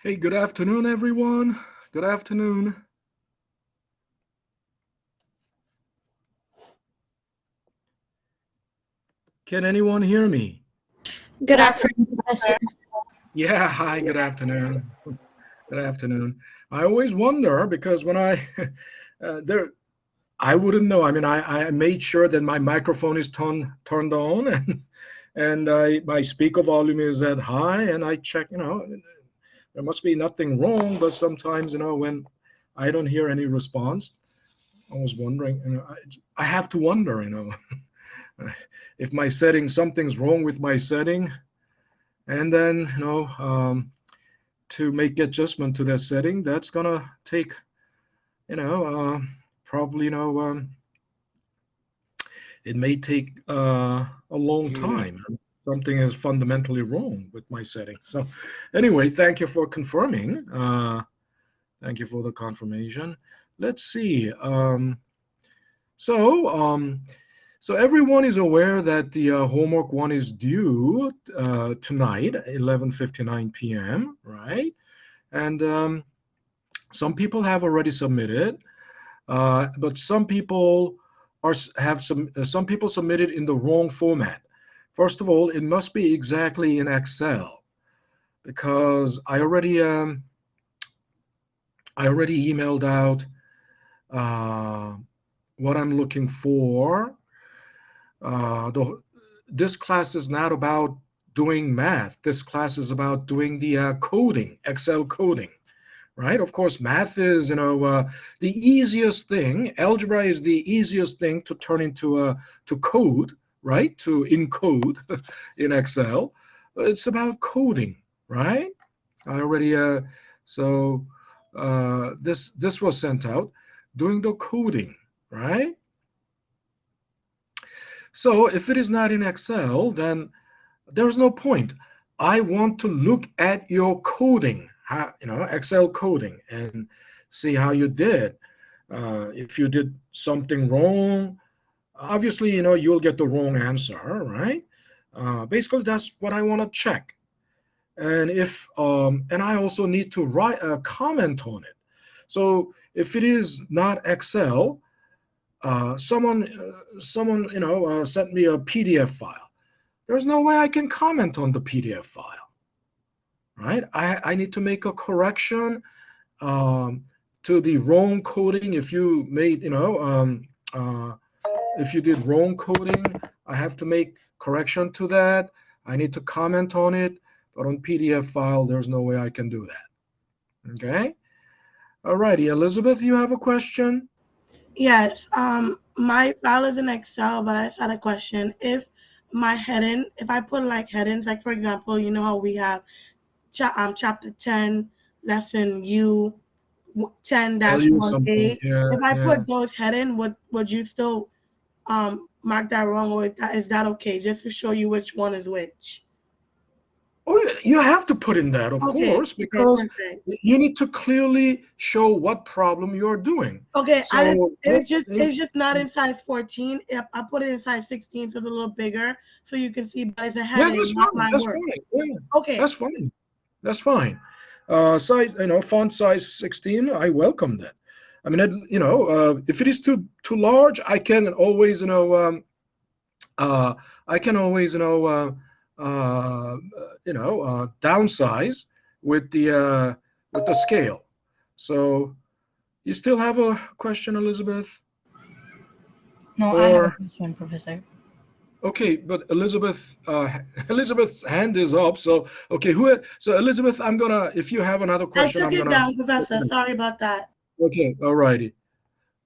Hey, good afternoon, everyone. Good afternoon. Can anyone hear me? Good Good afternoon, afternoon, Professor. sir. Yeah, hi, good afternoon. Good afternoon. I always wonder because when I there I wouldn't know. I mean, I made sure that my microphone is turned on and my speaker volume is at high and I check, there must be nothing wrong, but sometimes, when I don't hear any response, I was wondering, I have to wonder, if my setting, something's wrong with my setting, and then to make adjustment to that setting, that's gonna take you know probably it may take a long time. Something is fundamentally wrong with my setting. So anyway, thank you for confirming. Thank you for the confirmation. Let's see. So So everyone is aware that the homework one is due tonight, 11:59 p.m., right? And some people have already submitted, but some people some people submitted in the wrong format. First of all, it must be exactly in Excel because I already emailed out uh, what I'm looking for. This class is not about doing math. This class is about doing the coding, Excel coding, right? Of course, math is, the easiest thing. Algebra is the easiest thing to turn into to code, right? To encode in Excel. It's about coding, right? I already so this was sent out doing the coding, right? So if it is not in Excel, then there's no point. I want to look at your coding, Excel coding, and see how you did. If you did something wrong, obviously, you'll get the wrong answer, right? Basically, that's what I want to check. And I also need to write a comment on it. So if it is not Excel, someone sent me a PDF file. There's no way I can comment on the PDF file, right? I need to make a correction um, to the wrong coding. If you made, if you did wrong coding, I have to make correction to that. I need to comment on it, but on PDF file, there's no way I can do that. Okay. Alrighty, Elizabeth, you have a question? Yes, my file is in Excel, but I just had a question. If I put like headings, like for example, you know how we have chapter 10, lesson U, Tell you 10-1A. something. Yeah, If I yeah. put those heading, would you still mark that wrong, or is that okay? Just to show you which one is which. Oh, yeah, you have to put in that, of Okay, course, okay, because perfect. you need to clearly show what problem you're doing. Okay, So, it's just not in size 14. I put it in size 16, so it's a little bigger, so you can see. But it's a yeah, heading, that's not fine. my That's word. fine. Yeah, Okay, that's fine. That's fine. Size, font size 16, I welcome that. I mean, if it is too large, I can always, uh, I can always, downsize with the scale. So, you still have a question, Elizabeth? No, I have a Or question, Professor. okay, but Elizabeth, Elizabeth's hand is up. So okay, so Elizabeth, I'm gonna. If you have another I question, took I'm it gonna. down, Professor. Sorry about that. Okay, all righty.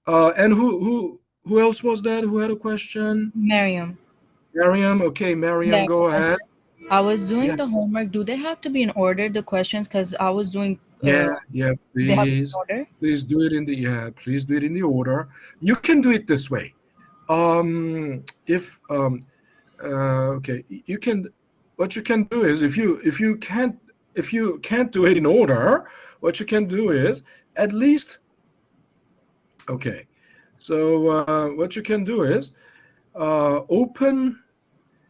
And who else was that? Who had a question? Miriam. Miriam. Okay, Miriam, Yeah, go Professor. ahead. I was Yeah, doing the homework. Do they have to be in order, the questions? Because I was doing, yeah. they have to be in Please, order? please do it in the Please do it in the order. You can do it this way. If Okay, you can. What you can do is if you can't do it in order, what you can do is at least okay. So what you can do is open.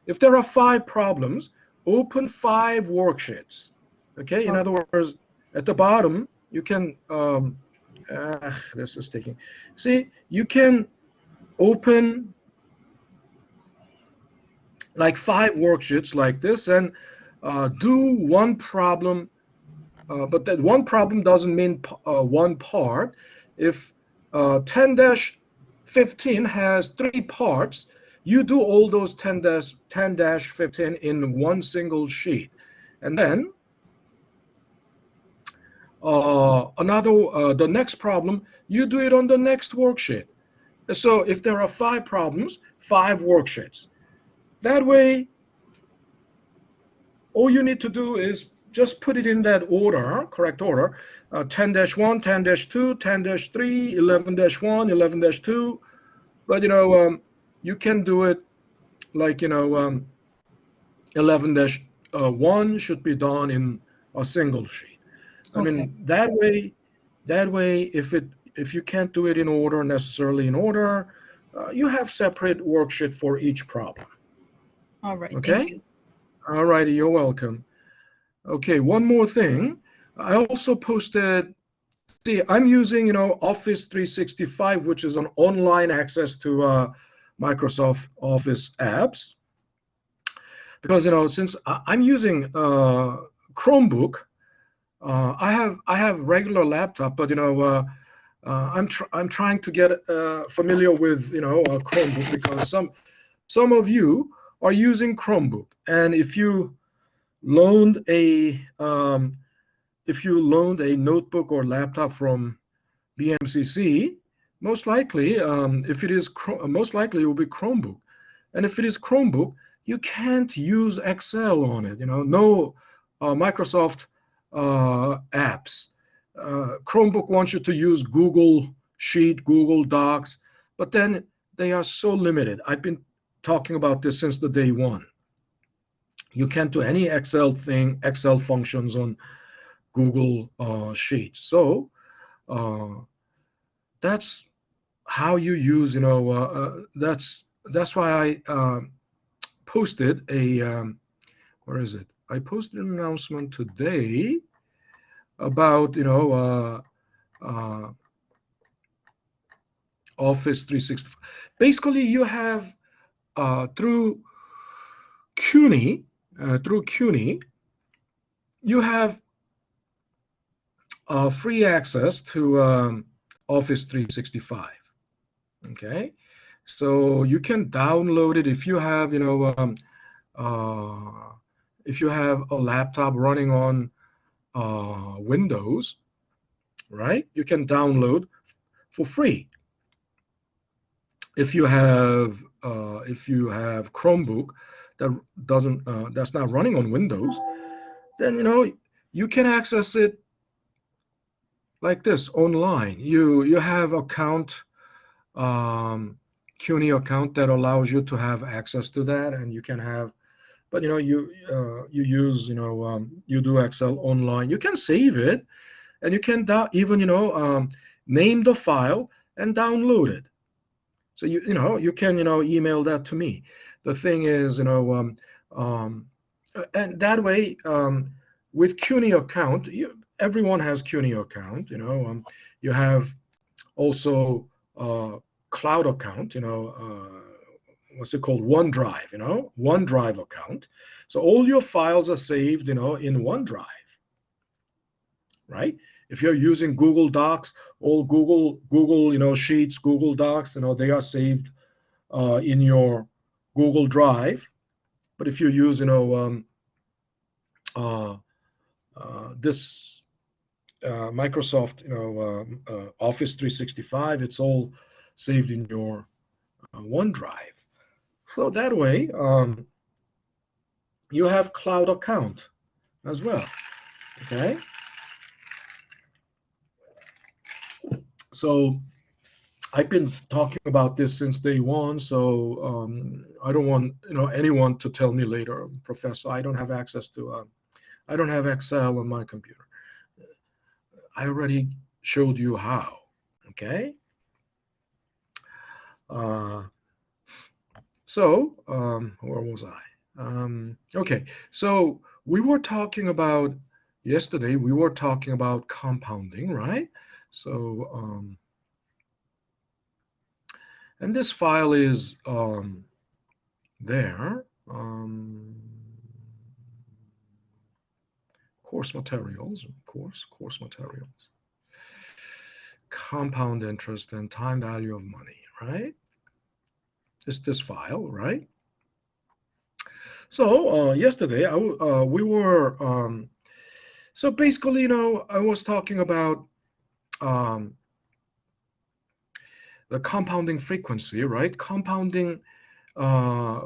If there are 5 problems, open 5 worksheets. Okay. In Okay. other words, at the bottom, you can, this is taking, see, you can open like 5 worksheets like this and do one problem, but that one problem doesn't mean one part. If 10-15 has 3 parts, you do all those 10-15 in one single sheet. And then the next problem, you do it on the next worksheet. So if there are 5 problems, 5 worksheets. That way, all you need to do is just put it in that order, correct order, 10-1, 10-2, 10-3, 11-1, 11-2. But you can do it like 11-1 should be done in a single sheet. I Okay. mean that way if you can't do it in order necessarily in order, you have separate worksheet for each problem. All right. Thank Okay. you. All righty, you're welcome. Okay, one more thing. I also posted, see, I'm using, Office 365, which is an online access to Microsoft Office apps. Because, since I'm using Chromebook, I have regular laptop, but, I'm trying to get familiar with, Chromebook because some of you are using Chromebook. And loaned a if you loaned a notebook or laptop from BMCC, most likely, if it is most likely it will be Chromebook. And if it is Chromebook, you can't use Excel on it. No Microsoft apps. Chromebook wants you to use Google Sheet, Google Docs, but then they are so limited. I've been talking about this since the day one. You can't do any Excel functions on Google Sheets. So that's how you use, that's why I posted where is it? I posted an announcement today about, Office 365. Basically, you have through CUNY, you have free access to Office 365. Okay, so you can download it if you have, if you have a laptop running on Windows, right? You can download for free. If you have Chromebook that's not running on Windows, then you can access it like this online. You have account, CUNY account that allows you to have access to that, and you can have. But you use you do Excel online. You can save it, and you can even name the file and download it. So you can email that to me. The thing is and that way with CUNY account, everyone has CUNY account. You have also cloud account. What's it called? OneDrive. OneDrive account. So all your files are saved in OneDrive, right? If you're using Google Docs, all Google Sheets, Google Docs, they are saved in your Google Drive. But if you use this Microsoft Office 365, it's all saved in your OneDrive. So that way you have cloud account as well. Okay. So I've been talking about this since day one, so I don't want anyone to tell me later, Professor, I don't have access to, I don't have Excel on my computer. I already showed you how. Okay. So where was I? Okay, so we were talking about yesterday we were talking about compounding, right? So, and this file is there. Course materials, course materials. Compound interest and time value of money, right? It's this file, right? So yesterday we were so basically, I was talking about um, the compounding frequency, right? Compounding.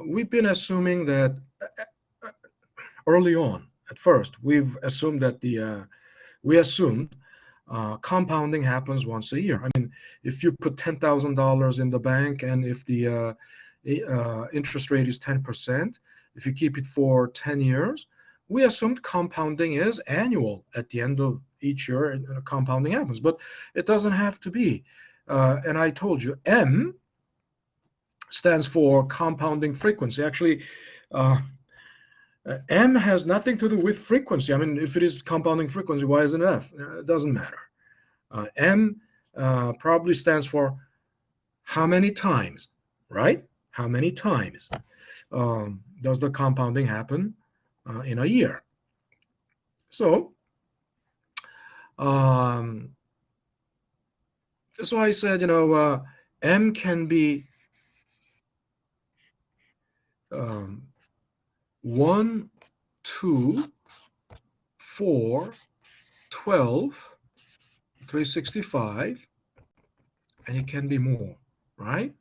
We've been assuming that early on, at first, we've assumed that we assumed compounding happens once a year. I mean, if you put $10,000 in the bank and if the interest rate is 10%, if you keep it for 10 years, we assumed compounding is annual. At the end of each year, compounding happens, but it doesn't have to be. And I told you, M stands for compounding frequency. Actually, M has nothing to do with frequency. I mean, if it is compounding frequency, why isn't it F? It doesn't matter. M probably stands for how many times, right? How many times does the compounding happen in a year? So, so I said, M can be 1, 2, 4, 12, 365, and it can be more, right?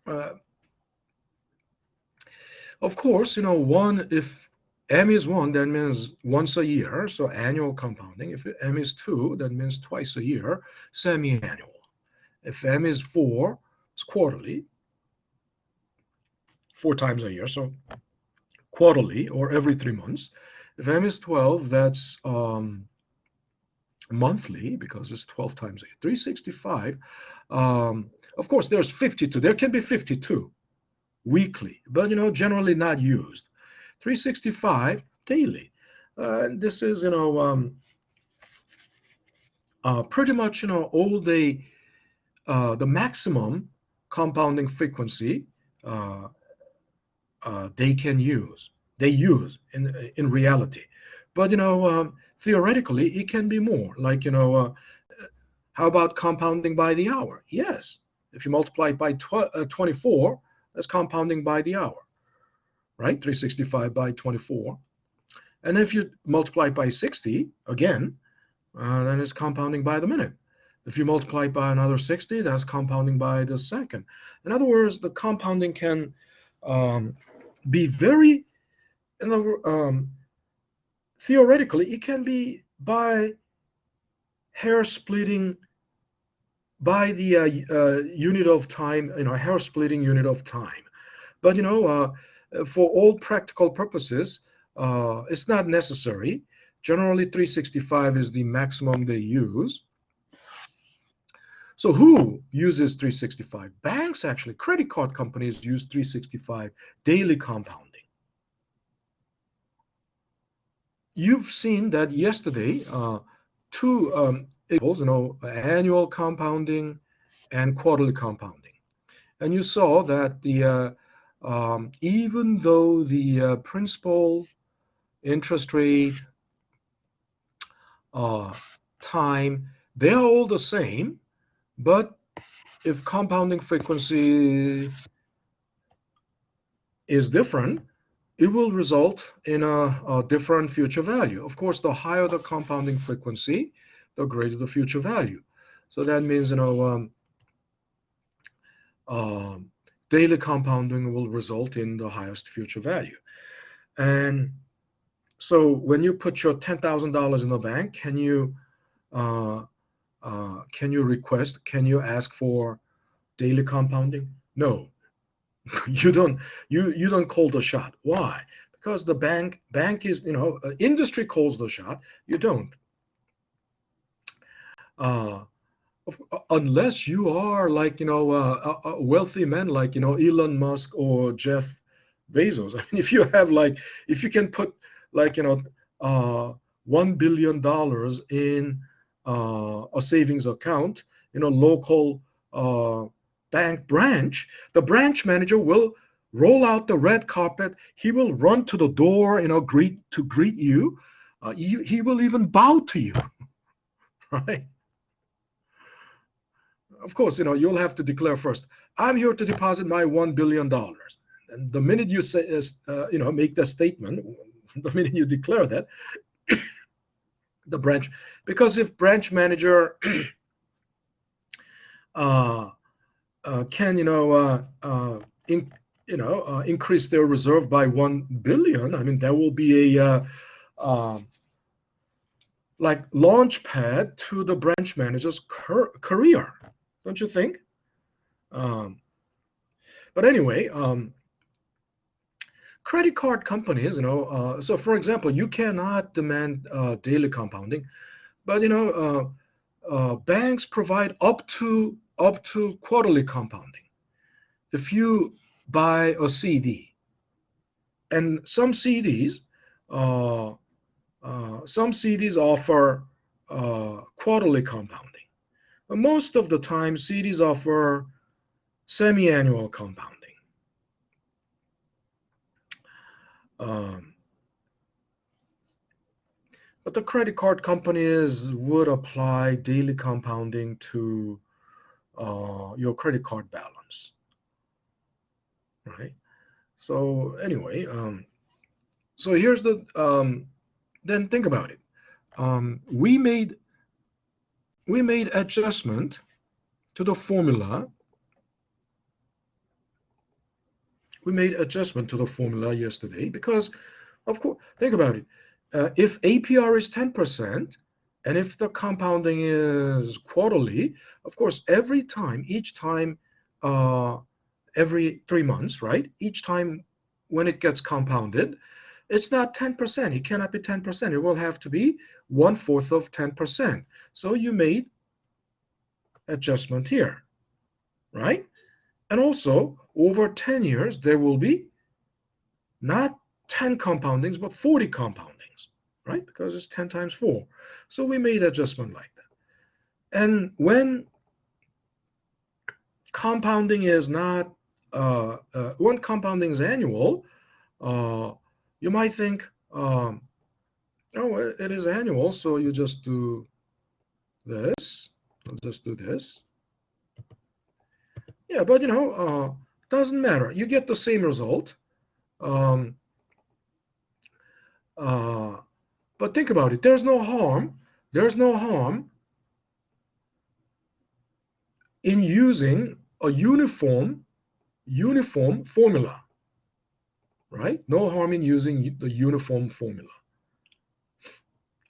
Uh, of course, one, if M is 1, that means once a year, so annual compounding. If M is 2, that means twice a year, semi-annual. If M is 4, it's quarterly, 4 times a year, so quarterly or every 3 months. If M is 12, that's monthly because it's 12 times a year. 365. Of course, there's 52. There can be 52 weekly, but generally not used. 365 daily. This is pretty much all the maximum compounding frequency they can use. They use in reality, but theoretically it can be more. Like how about compounding by the hour? Yes, if you multiply it by 24, that's compounding by the hour, right? 365 by 24. And if you multiply it by 60, again, then it's compounding by the minute. If you multiply it by another 60, that's compounding by the second. In other words, the compounding can be very, theoretically, it can be by hair splitting, by the unit of time, hair splitting unit of time. But for all practical purposes, it's not necessary. Generally, 365 is the maximum they use. So who uses 365? Banks, actually. Credit card companies use 365 daily compounding. You've seen that yesterday, two examples, annual compounding and quarterly compounding. And you saw that the even though the principal, interest rate, time, they are all the same, but if compounding frequency is different, it will result in a different future value. Of course, the higher the compounding frequency, the greater the future value. So that means, daily compounding will result in the highest future value. And so when you put your $10,000 in the bank, can you request, can you ask for daily compounding? No, you don't call the shot. Why? Because the bank is, industry calls the shot. You don't. Unless you are like, a wealthy man like, Elon Musk or Jeff Bezos. I mean, if you have if you can put like $1 billion in a savings account in a local bank branch, the branch manager will roll out the red carpet. He will run to the door, greet you. He will even bow to you, right? Of course, you'll have to declare first, I'm here to deposit my $1 billion. And the minute you say, make that statement, the minute you declare that, the branch, because if branch manager can, increase their reserve by 1 billion, I mean, that will be a like launch pad to the branch manager's career, don't you think? But anyway, credit card companies, so for example, you cannot demand daily compounding, but banks provide up to quarterly compounding. If you buy a CD, and some CDs offer quarterly compounding. But most of the time, CDs offer semi-annual compounding. But the credit card companies would apply daily compounding to your credit card balance, right? So anyway, so here's the then think about it. We made adjustment to the formula. We made adjustment to the formula yesterday because, of course, think about it. If APR is 10%, and if the compounding is quarterly, of course, every time, each time, every 3 months, right? Each time when it gets compounded, it's not 10%. It cannot be 10%. It will have to be 1/4 of 10%. So you made adjustment here, right? And also, over 10 years, there will be not 10 compoundings, but 40 compoundings, right? Because it's 10 times 4. So we made adjustment like that. And when compounding is not, when compounding is annual, you might think, oh, it is annual, so you just do this. I'll just do this. Yeah, but doesn't matter. You get the same result. But think about it. There's no harm. There's no harm in using a uniform formula, right? No harm in using the uniform formula,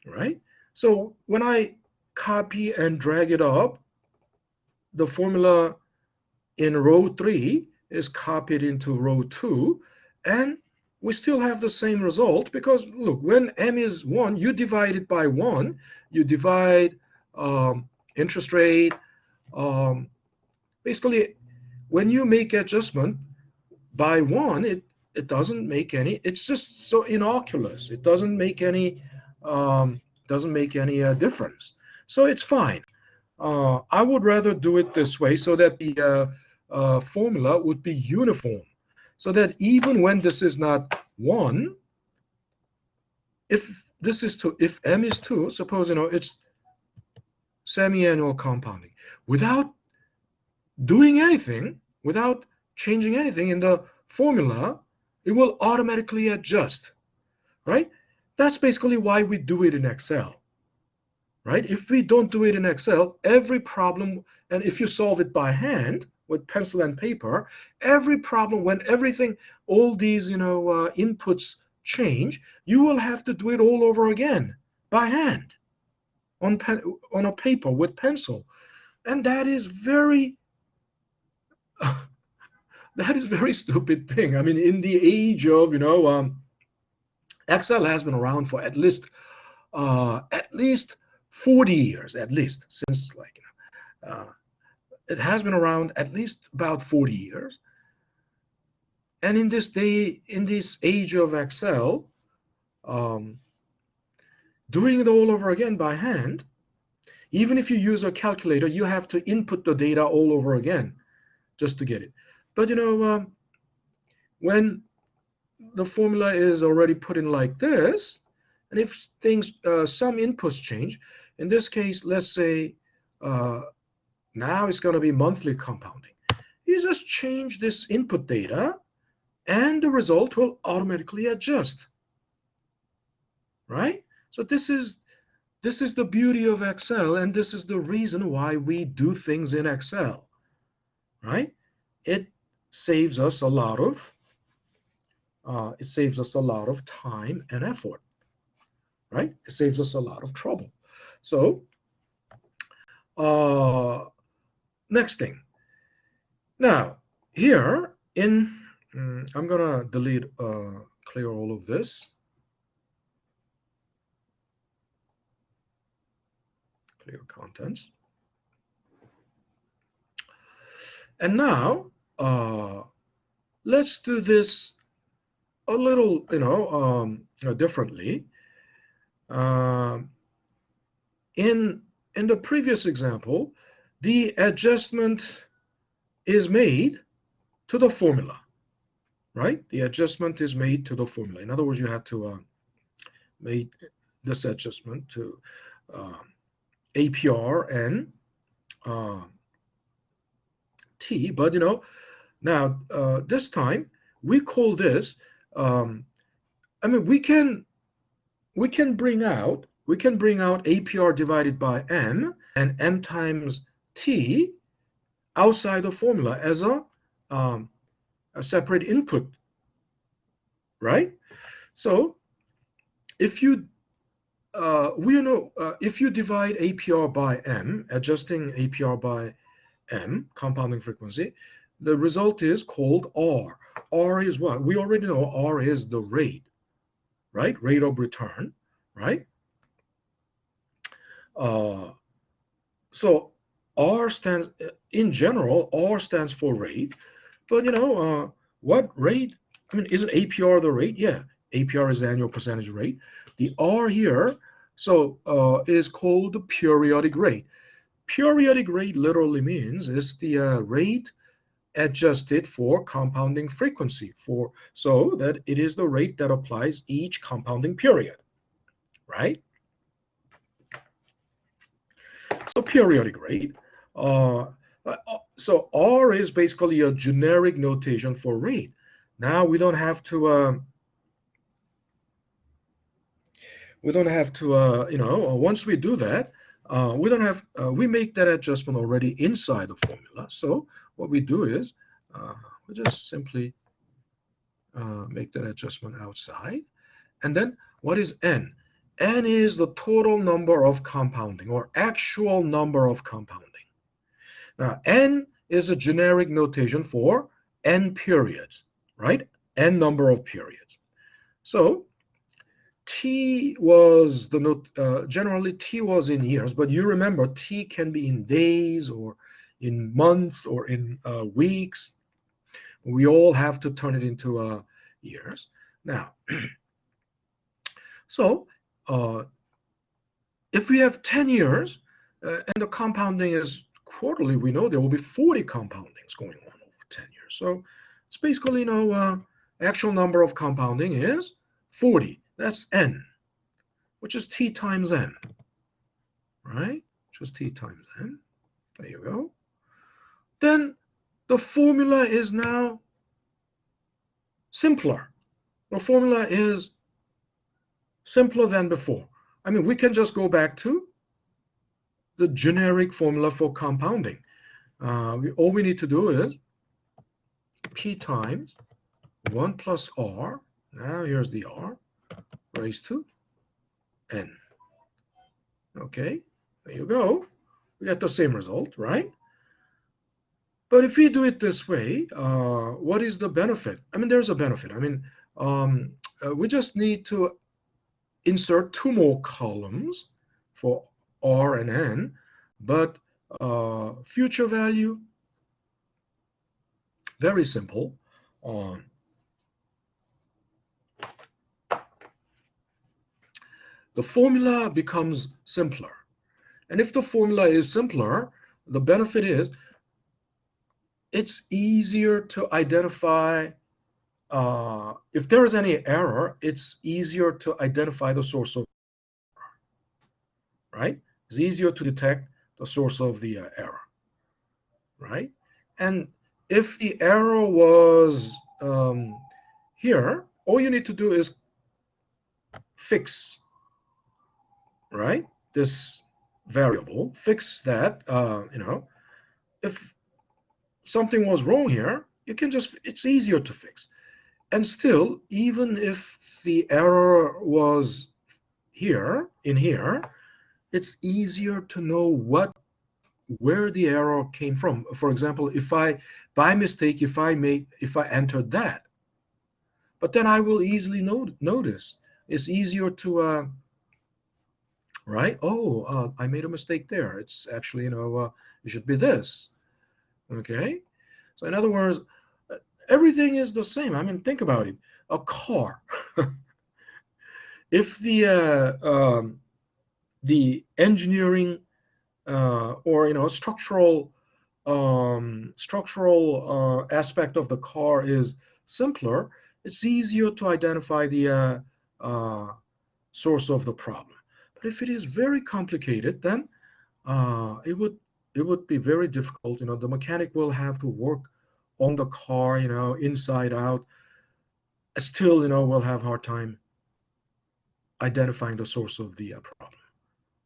right? So when I copy and drag it up, the formula in row 3 is copied into row 2, and we still have the same result because, look, when m is 1, you divide it by 1. You divide interest rate. Basically, when you make adjustment by 1, it doesn't make any. It's just so innocuous. It doesn't make any difference. So it's fine. I would rather do it this way so that the formula would be uniform, so that even when this is not 1, if this is 2, if m is 2, suppose it's semi-annual compounding, without doing anything, without changing anything in the formula, it will automatically adjust, right? That's basically why we do it in Excel, right? If we don't do it in Excel, every problem, and if you solve it by hand with pencil and paper, every problem, when everything, all these inputs change, you will have to do it all over again by hand on a paper with pencil, and that is very stupid thing. I mean, in the age of Excel has been around for at least 40 years, at least, since it has been around at least about 40 years. And in this age of Excel, um, doing it all over again by hand, even if you use a calculator, you have to input the data all over again just to get it. But when the formula is already put in like this, and if things, some inputs change, in this case, let's say now it's going to be monthly compounding. You just change this input data, and the result will automatically adjust, right? So this is the beauty of Excel, and this is the reason why we do things in Excel, right? It saves us a lot of time and effort, right? It saves us a lot of trouble. So next thing. Now here in I'm gonna delete clear all of this. Clear contents. And now let's do this a little, differently. In the previous example, the adjustment is made to the formula, right? The adjustment is made to the formula. In other words, you have to make this adjustment to APR and T. But now this time we call this. We can bring out APR divided by M and M times T outside the formula as a separate input, right? So if you if you divide APR by M, adjusting APR by M, compounding frequency, the result is called R. R is what? We already know R is the rate, right? Rate of return, right? So R stands, in general, R stands for rate. But what rate? Isn't APR the rate? Yeah, APR is the annual percentage rate. The R here, so is called the periodic rate. Periodic rate literally means it's the rate adjusted for compounding frequency, so that it is the rate that applies each compounding period, right? So periodic rate. So R is basically a generic notation for rate. Now we don't have to once we do that, we make that adjustment already inside the formula. So what we do is we just simply make that adjustment outside. And then what is N? N is the total number of compounding, or actual number of compounding. Now N is a generic notation for N periods, right? N number of periods. So T was the note, generally T was in years, but you remember T can be in days or in months or in weeks. We all have to turn it into years. Now, so if we have 10 years and the compounding is quarterly, we know there will be 40 compoundings going on over 10 years. So it's basically, actual number of compounding is 40. That's N, which is T times N, right? Which is T times N. There you go. Then the formula is now simpler. The formula is simpler than before. We can just go back to the generic formula for compounding. All we need to do is P times 1 plus R. Now here's the R raised to N. Okay, there you go. We get the same result, right? But if we do it this way, what is the benefit? There's a benefit. We just need to insert 2 more columns for R and N, but future value, very simple. the formula becomes simpler. And if the formula is simpler, the benefit is it's easier to identify. If there is any error, it's easier to identify the source of, right? It's easier to detect the source of the error, right? And if the error was here, all you need to do is fix, right? This variable, fix that, if something was wrong here, you can just, it's easier to fix. And still, even if the error was here, in here, it's easier to know where the error came from. For example, if I, by mistake, if I entered that, but then I will easily notice. It's easier to, right? Oh, I made a mistake there. It's actually, it should be this. Okay. So in other words, everything is the same. I mean, think about it. A car. If the engineering or structural aspect of the car is simpler, it's easier to identify the uh, source of the problem. But if it is very complicated, then it would be very difficult. The mechanic will have to work on the car, inside out. Still, will have hard time identifying the source of the problem.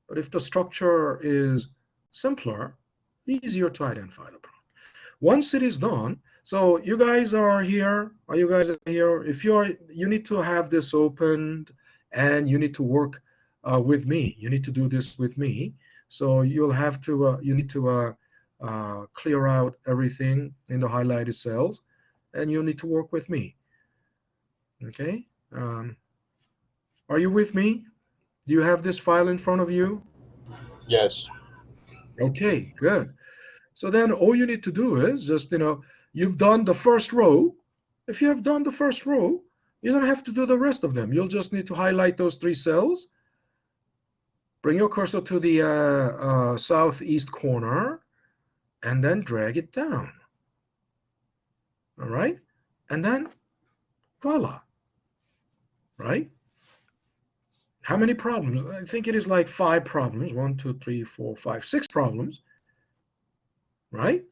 But if the structure is simpler, easier to identify the problem. Once it is done, so you guys are here. Are you guys here? If you need to have this opened and you need to work with me. You need to do this with me. So you need to clear out everything in the highlighted cells, and you need to work with me. Okay? Are you with me? Do you have this file in front of you? Yes. Okay, good. So then all you need to do is just, you've done the first row. If you have done the first row, you don't have to do the rest of them. You'll just need to highlight those 3 cells, bring your cursor to the southeast corner, and then drag it down. All right? And then voila, right? How many problems? I think it is like 5 problems. 1, 2, 3, 4, 5, 6 problems, right?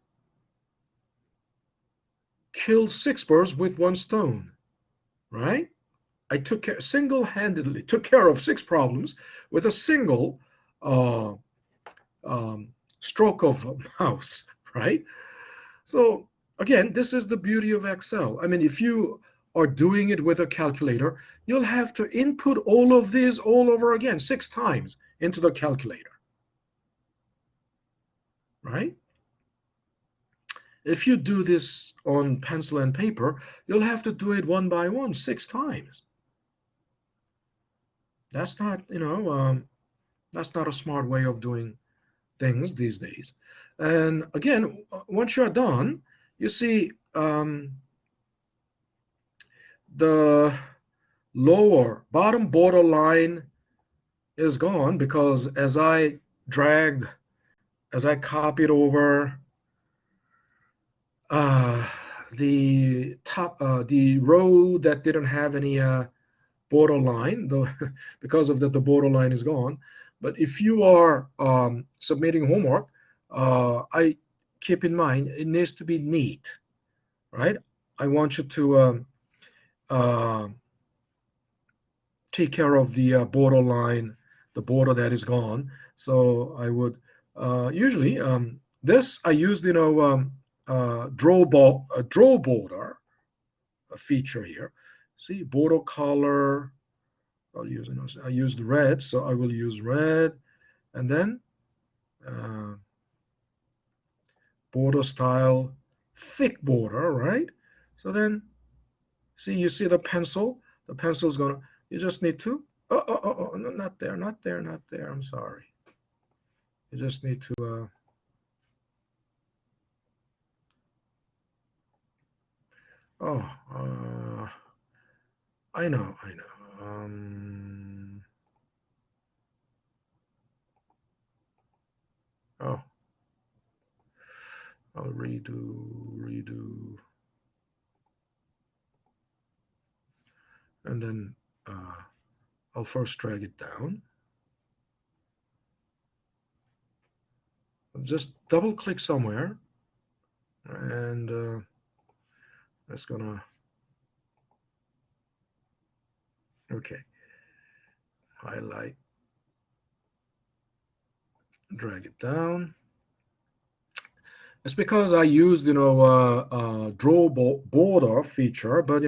Killed 6 birds with 1 stone, right? I single-handedly took care of 6 problems with a single uh, stroke of a mouse, right? So again, this is the beauty of Excel. I mean, if you are doing it with a calculator, you'll have to input all of this all over again 6 times into the calculator, right? If you do this on pencil and paper, you'll have to do it one by one 6 times. That's not, that's not a smart way of doing things these days. And again, once you're done, you see the lower bottom border line is gone because as I copied over uh, the row that didn't have any borderline, though, because of that, the borderline is gone. But if you are submitting homework, I keep in mind it needs to be neat, right? I want you to uh, take care of the borderline, the border that is gone. So I would usually this I used draw border a feature here. See border color. I used red, so I will use red, and then uh, border style thick border, right? So then see you see the pencil. The pencil is gonna. You just need to. Oh, no, not there, not there, not there. I'm sorry. You just need to. Oh, I know. I'll redo, and then I'll first drag it down. Just double click somewhere, and that's gonna, okay, highlight, drag it down. It's because I used, draw border feature, but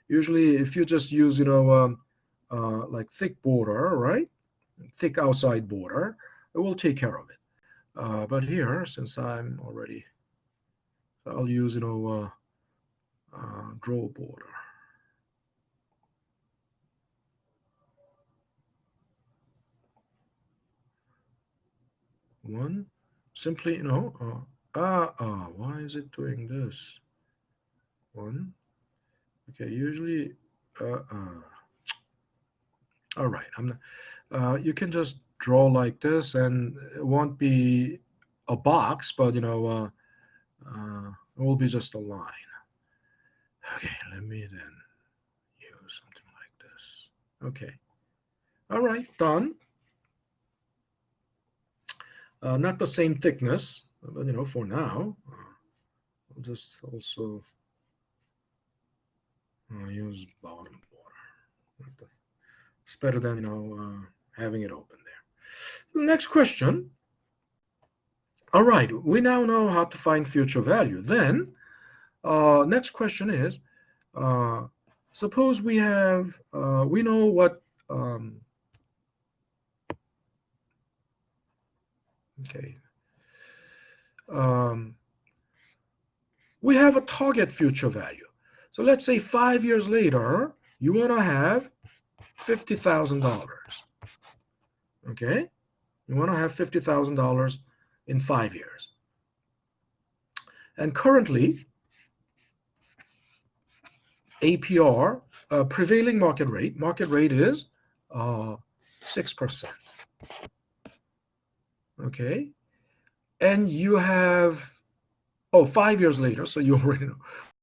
usually if you just use, like thick border, right? Thick outside border, it will take care of it. But here, since I'm already, I'll use, draw border. One, simply, why is it doing this? One, okay, usually, all right, you can just draw like this, and it won't be a box, but it will be just a line. Okay, let me then use something like this. Okay, all right, done. Not the same thickness, but for now, I'll just also use bottom border. It's better than having it open there. The next question. All right, we now know how to find future value. Then, next question is, uh, suppose we have, we know what, okay, um, we have a target future value. So let's say 5 years later, you want to have $50,000. Okay, you want to have $50,000 in 5 years. And currently, APR, prevailing market rate is 6%. Okay, and you have, 5 years later, so you already know.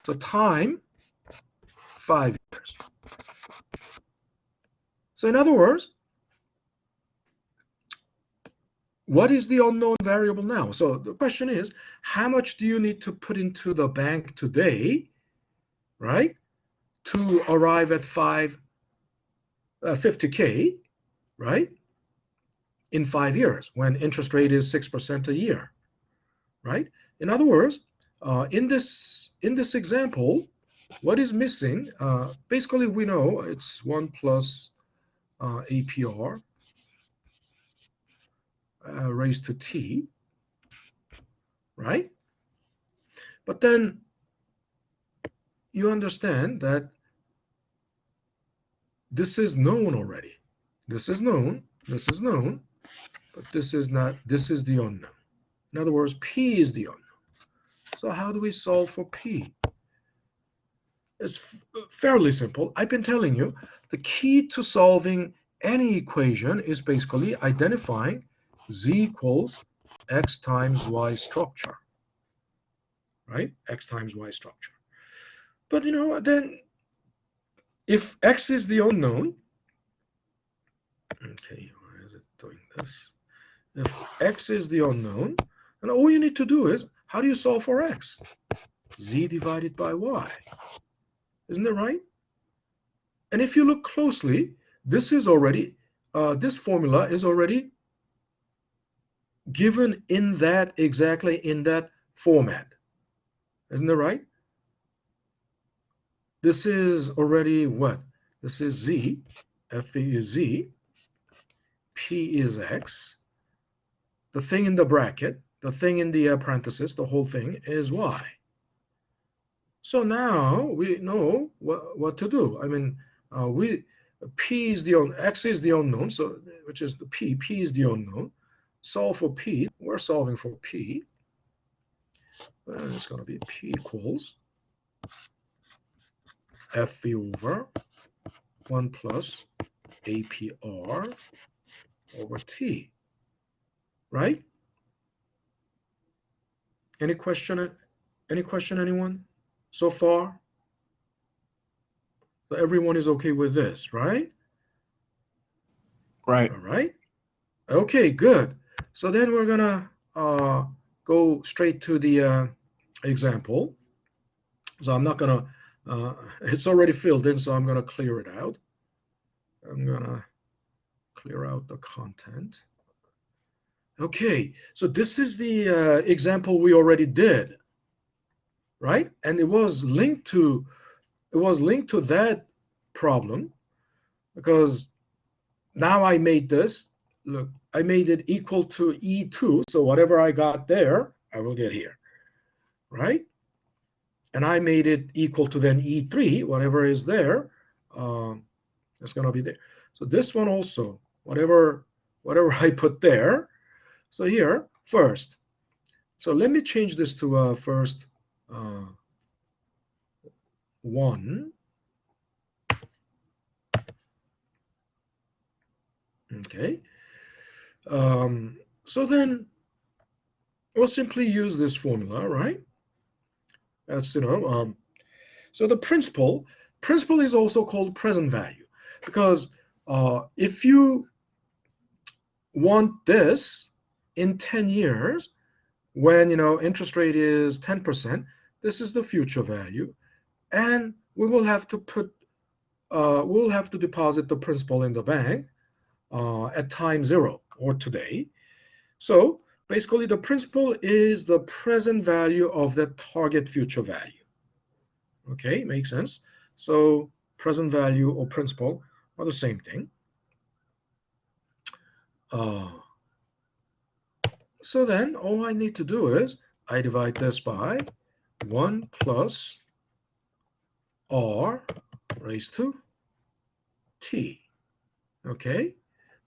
So time, 5 years. So in other words, what is the unknown variable now? So the question is, how much do you need to put into the bank today, right, to arrive at 50K, right, in 5 years when interest rate is 6% a year, right? In other words, in this example, what is missing? Basically, we know it's 1 plus APR raised to t, right? But then you understand that this is known already. This is known, but this is not, this is the unknown. In other words, P is the unknown. So how do we solve for P? It's fairly simple. I've been telling you, the key to solving any equation is basically identifying z equals x times y structure, right? X times y structure. But then if x is the unknown, okay, why is it doing this? If x is the unknown, then all you need to do is, how do you solve for x? Z divided by y. Isn't it right? And if you look closely, this is already, this formula is already given in that, exactly in that format. Isn't it right? This is already what? This is z, f is z, p is x, the thing in the bracket, the thing in the parenthesis, the whole thing is y. So now we know what to do. I mean, p is the x is the unknown, so which is the p is the unknown. Solve for p. We're solving for p. And it's going to be p equals fv over 1 plus APR over t, right? Any question? Any question, anyone? So far? So everyone is okay with this, right? Right. All right. Okay, good. So then we're gonna go straight to the example. So I'm not gonna, it's already filled in, so I'm gonna clear it out. I'm gonna clear out the content. Okay, so this is the example we already did, right? And it was linked to that problem because now I made this. Look, I made it equal to E2, so whatever I got there, I will get here, right? And I made it equal to then E3, whatever is there, it's going to be there. So this one also, whatever I put there. So here, first. So let me change this to first 1. Okay. So then we'll simply use this formula, right? That's, so the principal is also called present value because if you want this in 10 years, when, interest rate is 10%, this is the future value. And we will have to we'll have to deposit the principal in the bank at time 0 or today. So basically the principal is the present value of the target future value. Okay, makes sense. So present value or principal are the same thing. So then all I need to do is I divide this by 1 plus r raised to t. Okay,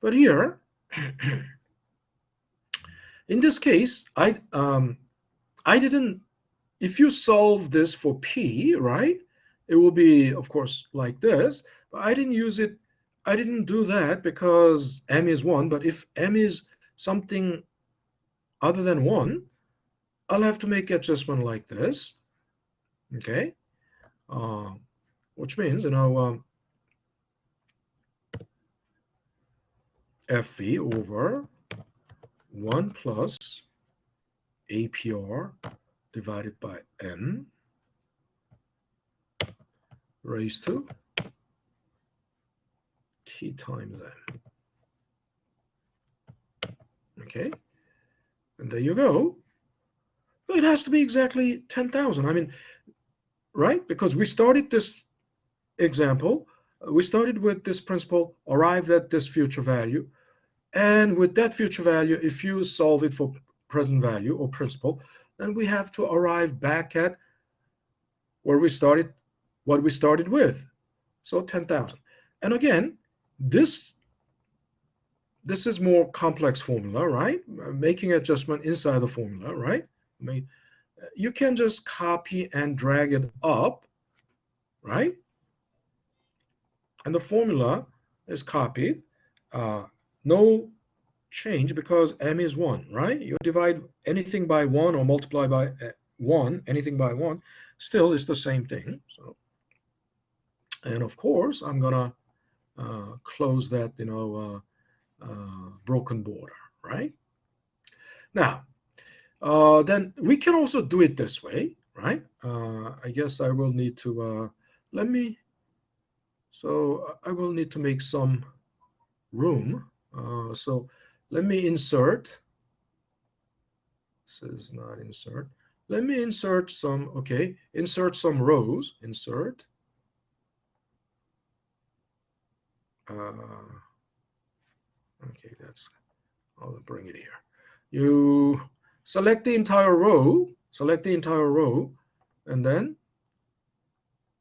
but here in this case I didn't. If you solve this for p, right, it will be of course like this, but I didn't use it. I didn't do that because m is 1, but if m is something other than 1, I'll have to make adjustment like this. Okay, which means FV over 1 plus APR divided by M raised to T times N. Okay, and there you go. It has to be exactly 10,000. I mean, right? Because we started this example, we started with this principal, arrived at this future value, and with that future value, if you solve it for present value or principal, then we have to arrive back at where we started, what we started with. So 10,000. And again, this is more complex formula, right? Making adjustment inside the formula, right? I mean, you can just copy and drag it up, right? And the formula is copied. No change because m is 1, right? You divide anything by 1 or multiply by 1, anything by 1, still is the same thing. So, and of course, I'm gonna close that, broken border, right? Now, then we can also do it this way, right? I guess I will need to I will need to make some room. So let me insert. This is not insert. Let me insert some, okay, insert some rows. Insert. Okay, I'll bring it here. You select the entire row, and then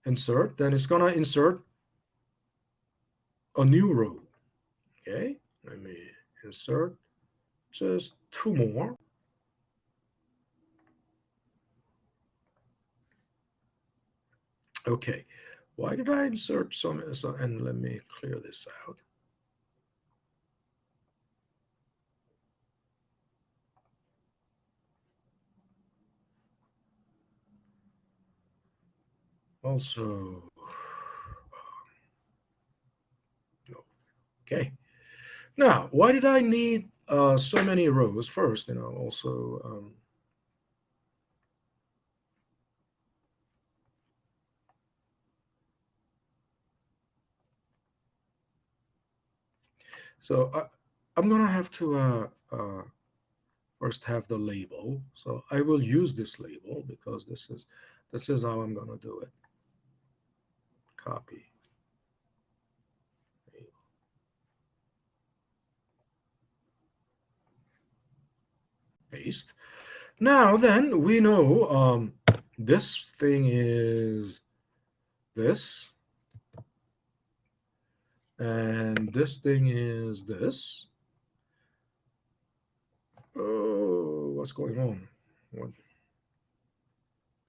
insert. Then it's gonna insert a new row. Okay, let me insert just 2 more. Okay, why did I insert some? And let me clear this out. Also, okay. Now, why did I need so many rows? First, also, so I'm gonna have to first have the label. So I will use this label because this is how I'm gonna do it. Copy, paste. Now then, we know this thing is this, and this thing is this. Oh, what's going on? What?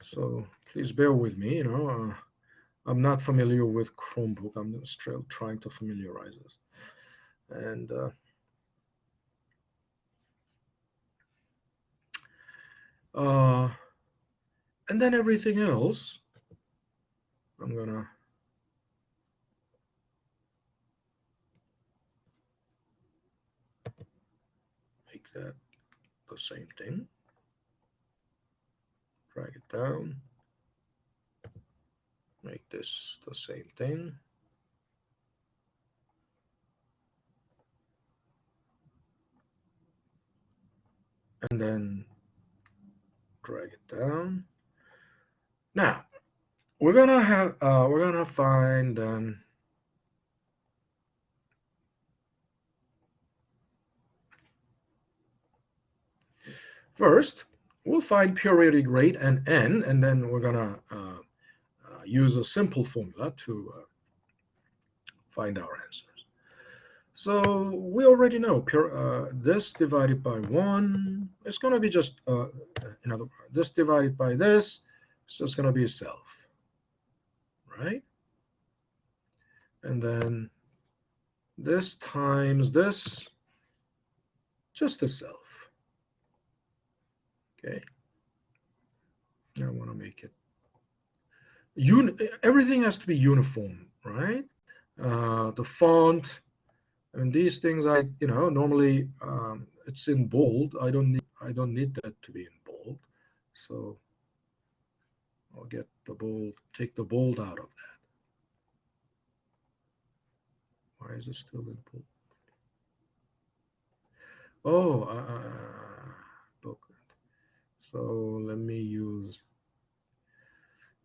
So please bear with me. I'm not familiar with Chromebook. I'm still trying to familiarize this. Uh, and then everything else, I'm gonna make that the same thing. Drag it down. Make this the same thing. And then drag it down. Now we're gonna find then first we'll find periodic rate and n, and then we're gonna use a simple formula to find our answers. So we already know this divided by 1 is going to be just, in other words, this divided by this, so it's going to be self, right? And then this times this, just the self. Okay. I want to make it everything has to be uniform, right? The font, and these things normally it's in bold. I don't need that to be in bold. So I'll get the bold, take the bold out of that. Why is it still in bold? Oh, book. So let me use.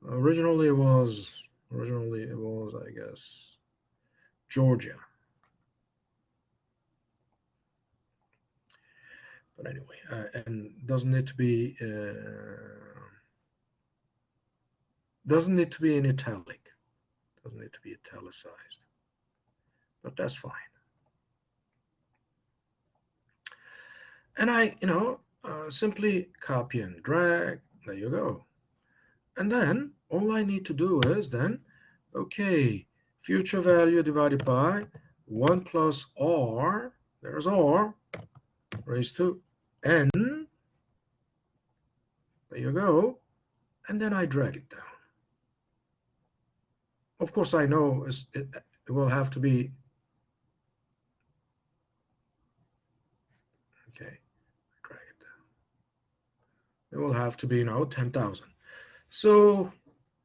Originally it was, I guess, Georgia. But anyway, and doesn't need to be in italic. Doesn't need to be italicized. But that's fine. And I, simply copy and drag. There you go. And then all I need to do is then, okay, future value divided by 1 plus r, there's r, raised to n. There you go. And then I drag it down. Of course, I know it will have to be, okay, drag it down. It will have to be, 10,000. So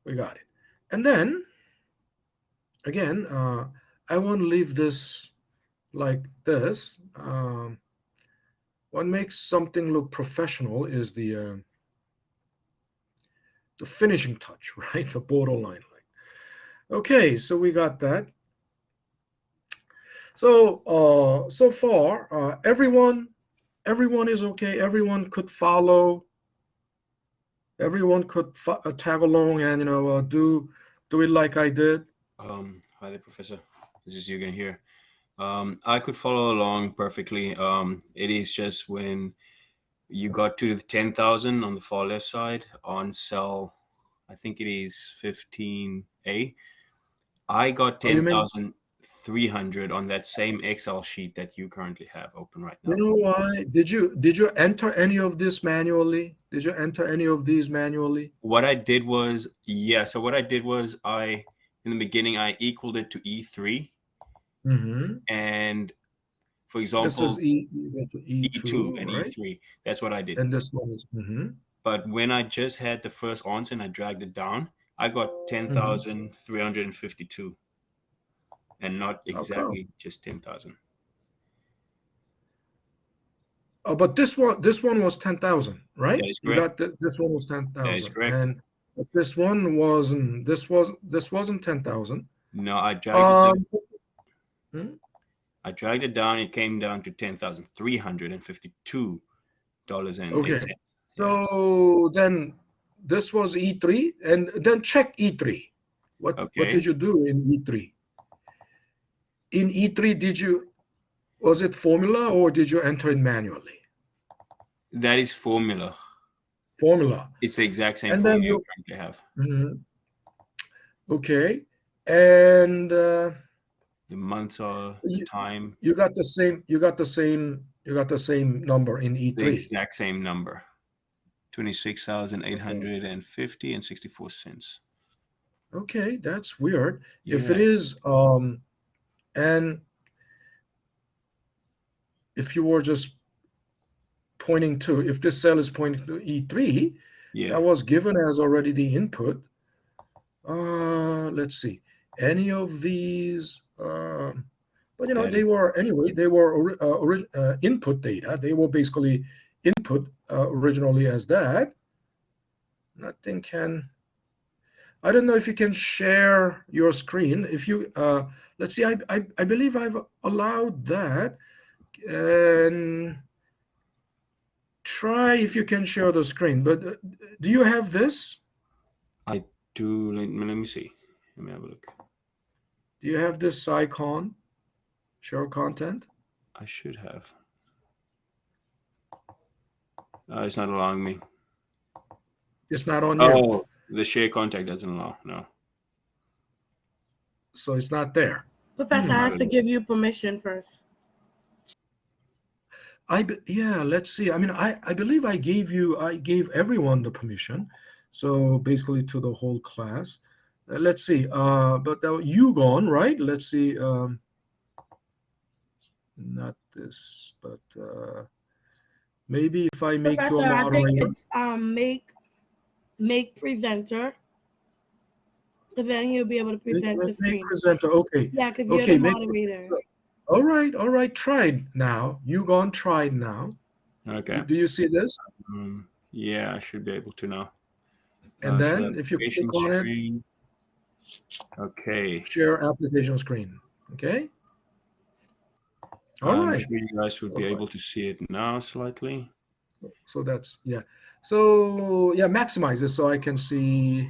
we got it. And then, again, I won't leave this like this. What makes something look professional is the finishing touch, right? The borderline. Okay, so we got that. So so far, everyone is okay. Everyone could follow. Everyone could tag along and do it like I did. Hi there, Professor. This is Jürgen here. I could follow along perfectly. It is just when you got to the 10,000 on the far left side on cell, I think it is 15A. I got Oh, you mean 10,000 300 on that same Excel sheet that you currently have open right now. You know why? Did you enter any of this manually? Did you enter any of these manually? What I did was, yeah, so what I did was in the beginning, I equaled it to E3. Mm-hmm. And for This example, is E2, E2 and right? E3. That's what I did. And this one is, But when I just had the first answer and I dragged it down, I got 10,352 and not How come? exactly just 10,000. Oh, but this one was 10,000, right? That is You correct. got this one was That is 10,000, correct. and but this one wasn't. This wasn't 10,000. No, I dragged it down. Hmm? I dragged it down. It came down to $10,352.08. Okay. Yeah. So then this was E3, and then check E3. What Okay. did you do in E3? In E3, was it formula or did you enter it manually? That is formula. Formula. It's the exact same And formula then you currently have. Okay, and The months are the time. you got the same. You got the same number in E3. The exact same number. 26,850 and 64 cents. Okay, that's weird. Yeah. If it is, and if you were just pointing to, if this cell is pointing to E3, that was given as already the input. Let's see, any of these, but you know, they were input data. They were basically input originally as that. Nothing can. I don't know if you can share your screen. If you, let's see, I believe I've allowed that. And try if you can share the screen. But do you have this? I do. Let me see. Let me have a look. Do you have this icon? Show content? I should have. It's not allowing me. It's not on you. Oh, the share contact doesn't allow. No. So it's not there. Professor has to give you permission first. Yeah, let's see. I mean, I believe I gave everyone the permission. So basically to the whole class. Let's see. But you gone, right? Let's see. Not this, but maybe if I make you a moderator. I think it's make presenter. And then he'll be able to present the screen. Make presenter. Okay. Yeah, because you're the moderator. All right. Tried now. You gone tried now. Okay. Do you see this? Yeah, I should be able to now. And then if you click on it. Okay. Share application screen. Okay. All right. I'm sure you guys would be able to see it now slightly. So that's, yeah. So yeah, maximize this so I can see.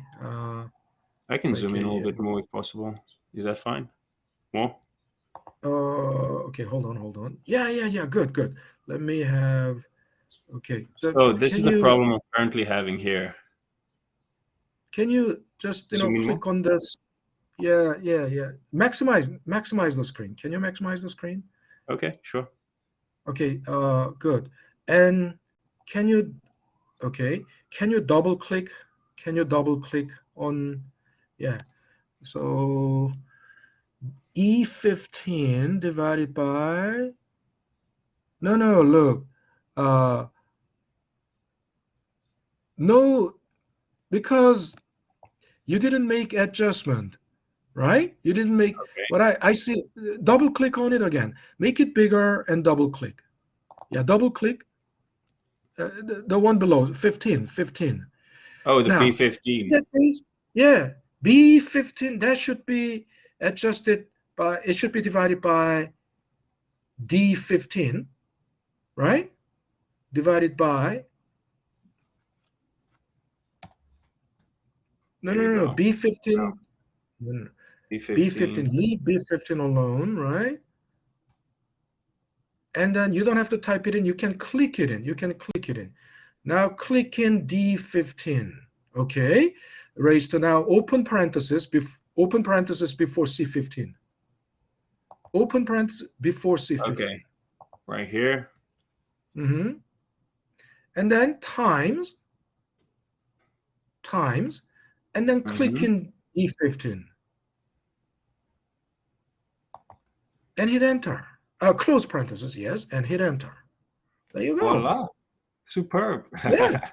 I can zoom in a little bit more if possible. Is that fine? More? Okay, hold on. Yeah. Good. Let me have. Okay. So this is the problem I'm currently having here. Can you just click on this? Yeah. Maximize the screen. Can you maximize the screen? Okay, sure. Okay. Good. And can you double click? Can you double click on? Yeah. So E15 divided by. No. Look. No, because you didn't make adjustment, right? You didn't make what I see. Double click on it again. Make it bigger and double click. Yeah, double click. The one below, 15. Oh, the B15. Yeah, B15. That should be adjusted by. It should be divided by D15, right? Divided by. No. B15. No. B15. Leave B15 alone, right? And then you don't have to type it in. You can click it in. Now click in D15. Okay. Raise to now open parenthesis before C15. open parenthesis before C15. Okay, right here. Mm-hmm. And then times, and then click Mm-hmm. in E15 and hit enter. Close parenthesis, yes, and hit enter. There you go. Voila, superb. Yeah.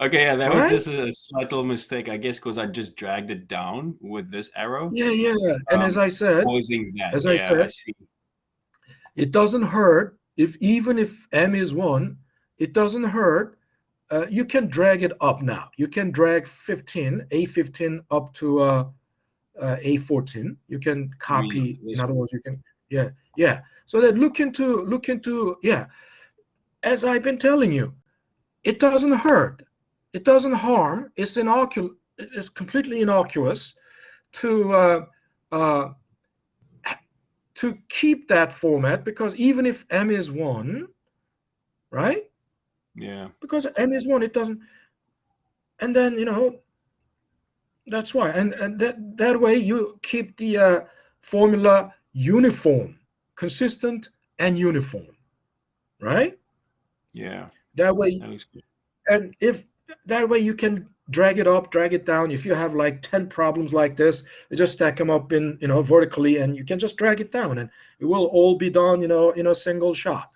Okay, yeah, that was Right? just a slight little mistake, I guess, because I just dragged it down with this arrow, Yeah, yeah. And um, causing that. as I Yeah, I said, see. it doesn't hurt if even if M is 1, it doesn't hurt. You can drag it up now. You can drag 15, A15 up to A14. You can You mean copy. In this other one? words, you can, yeah, yeah. So that look into, yeah. As I've been telling you, it doesn't hurt. It doesn't harm. It's innocuous. It's completely innocuous to uh, to keep that format because even if M is 1, right? Yeah, Because M is 1, it doesn't. And then that's why. And that way you keep the formula uniform, consistent, and uniform, right? yeah, That way, that looks good. and if that way you can drag it up, drag it down. If you have like 10 problems like this, you just stack them up in vertically, and you can just drag it down, and it will all be done in a single shot,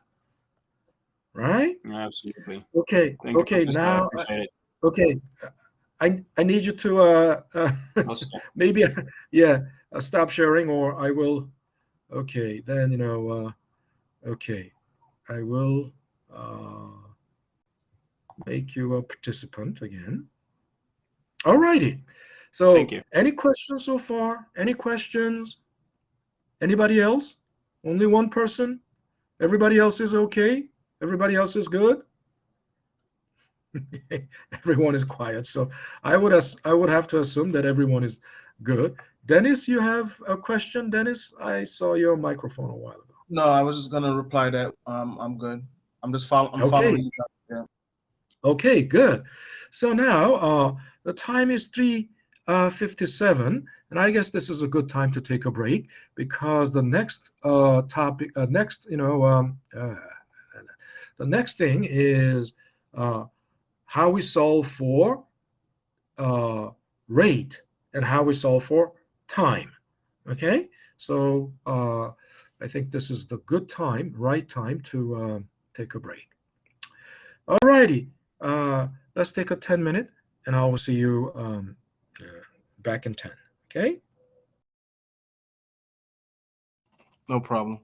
right? Absolutely. Okay, Thank you, okay. Professor. I Now, appreciate it. okay, I need you to I'll stop. maybe yeah, stop sharing, or I will. Okay, then okay, I will make you a participant again. Alrighty. Thank So, you. any questions so far? Any questions? Anybody else? Only one person? Everybody else is okay? Everybody else is good? Everyone is quiet. So I would have to assume that everyone is good. Dennis, you have a question? Dennis, I saw your microphone a while ago. No, I was just gonna reply that I'm good. I'm Okay, following you guys. Yeah. okay, good. So now the time is 3:57, and I guess this is a good time to take a break because the next topic, the next thing is uh, how we solve for uh, rate and how we solve for time. Okay, so I think this is the good time, right time to take a break. All righty, let's take a 10 minute, and I will see you back in 10. Okay. No problem.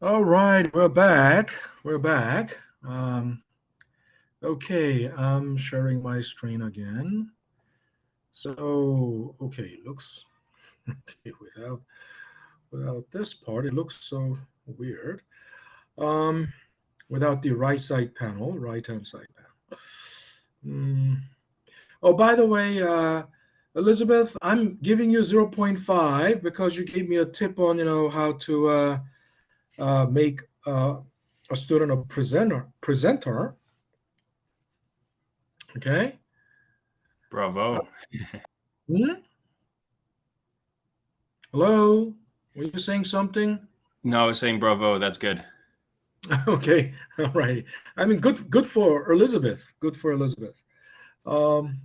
All right, we're back. We're back. Okay, I'm sharing my screen again. So, okay, looks okay without this part. It looks so weird. Um, without the right-hand side panel. Mm. Oh, by the way, Elizabeth, I'm giving you zero point 0.5 because you gave me a tip on, how to make a student a presenter. Okay. Bravo. Hmm? Hello? Were you saying something? No, I was saying bravo. That's good. Okay. All right. I mean, good for Elizabeth. Good for Elizabeth. Um,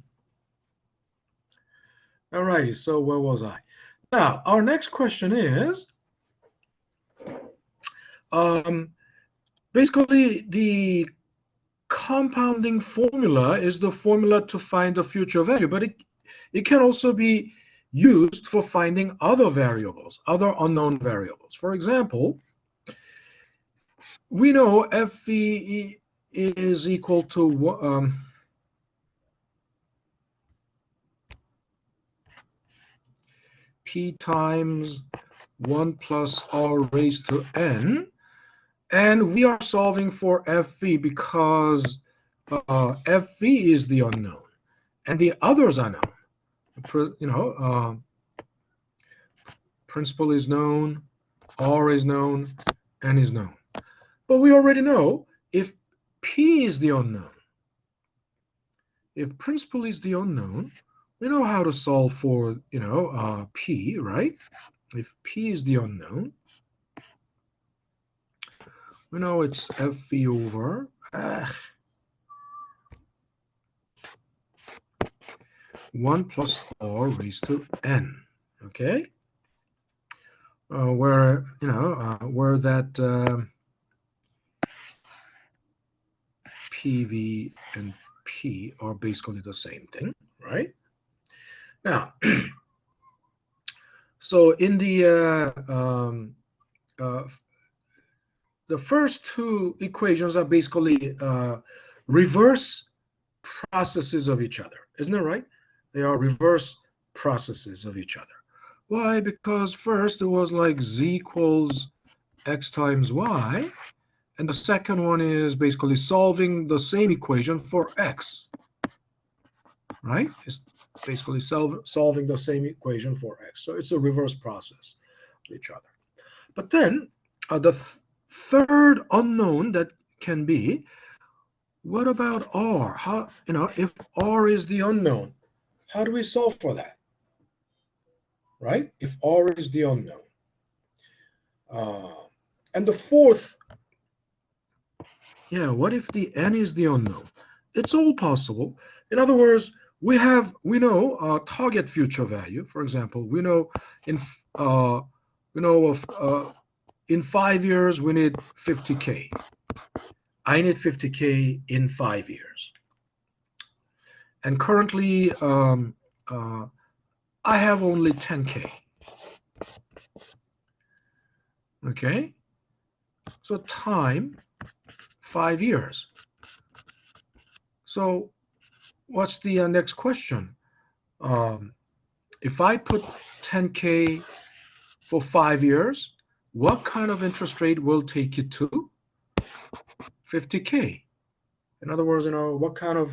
all righty. So where was I? Now, our next question is, um, basically the compounding formula is the formula to find the future value, but it can also be used for finding other variables, other unknown variables. For example, we know FV is equal to P times 1 plus R raised to N, and we are solving for FV because FV is the unknown, and the others are known. Principal is known, R is known, N is known. But we already know if P is the unknown, if principal is the unknown, we know how to solve for, P, right? If P is the unknown, we know it's FV over 1 plus R raised to N, okay? Where that PV and P are basically the same thing, right? Now, so in the first two equations are basically reverse processes of each other, isn't it right? They are reverse processes of each other. Why? Because first it was like z equals x times y, and the second one is basically solving the same equation for x, right? It's basically solving the same equation for x. So it's a reverse process of each other. But then the third unknown that can be, what about r? How, if r is the unknown, how do we solve for that? Right? If r is the unknown. And the fourth, what if the n is the unknown? It's all possible. In other words, we know target future value. For example, we know in 5 years we need 50K. I need 50K in 5 years. And currently, I have only 10K. Okay? So time, 5 years. So what's the next question? If I put 10K for 5 years, what kind of interest rate will take you to 50K? In other words, what kind of,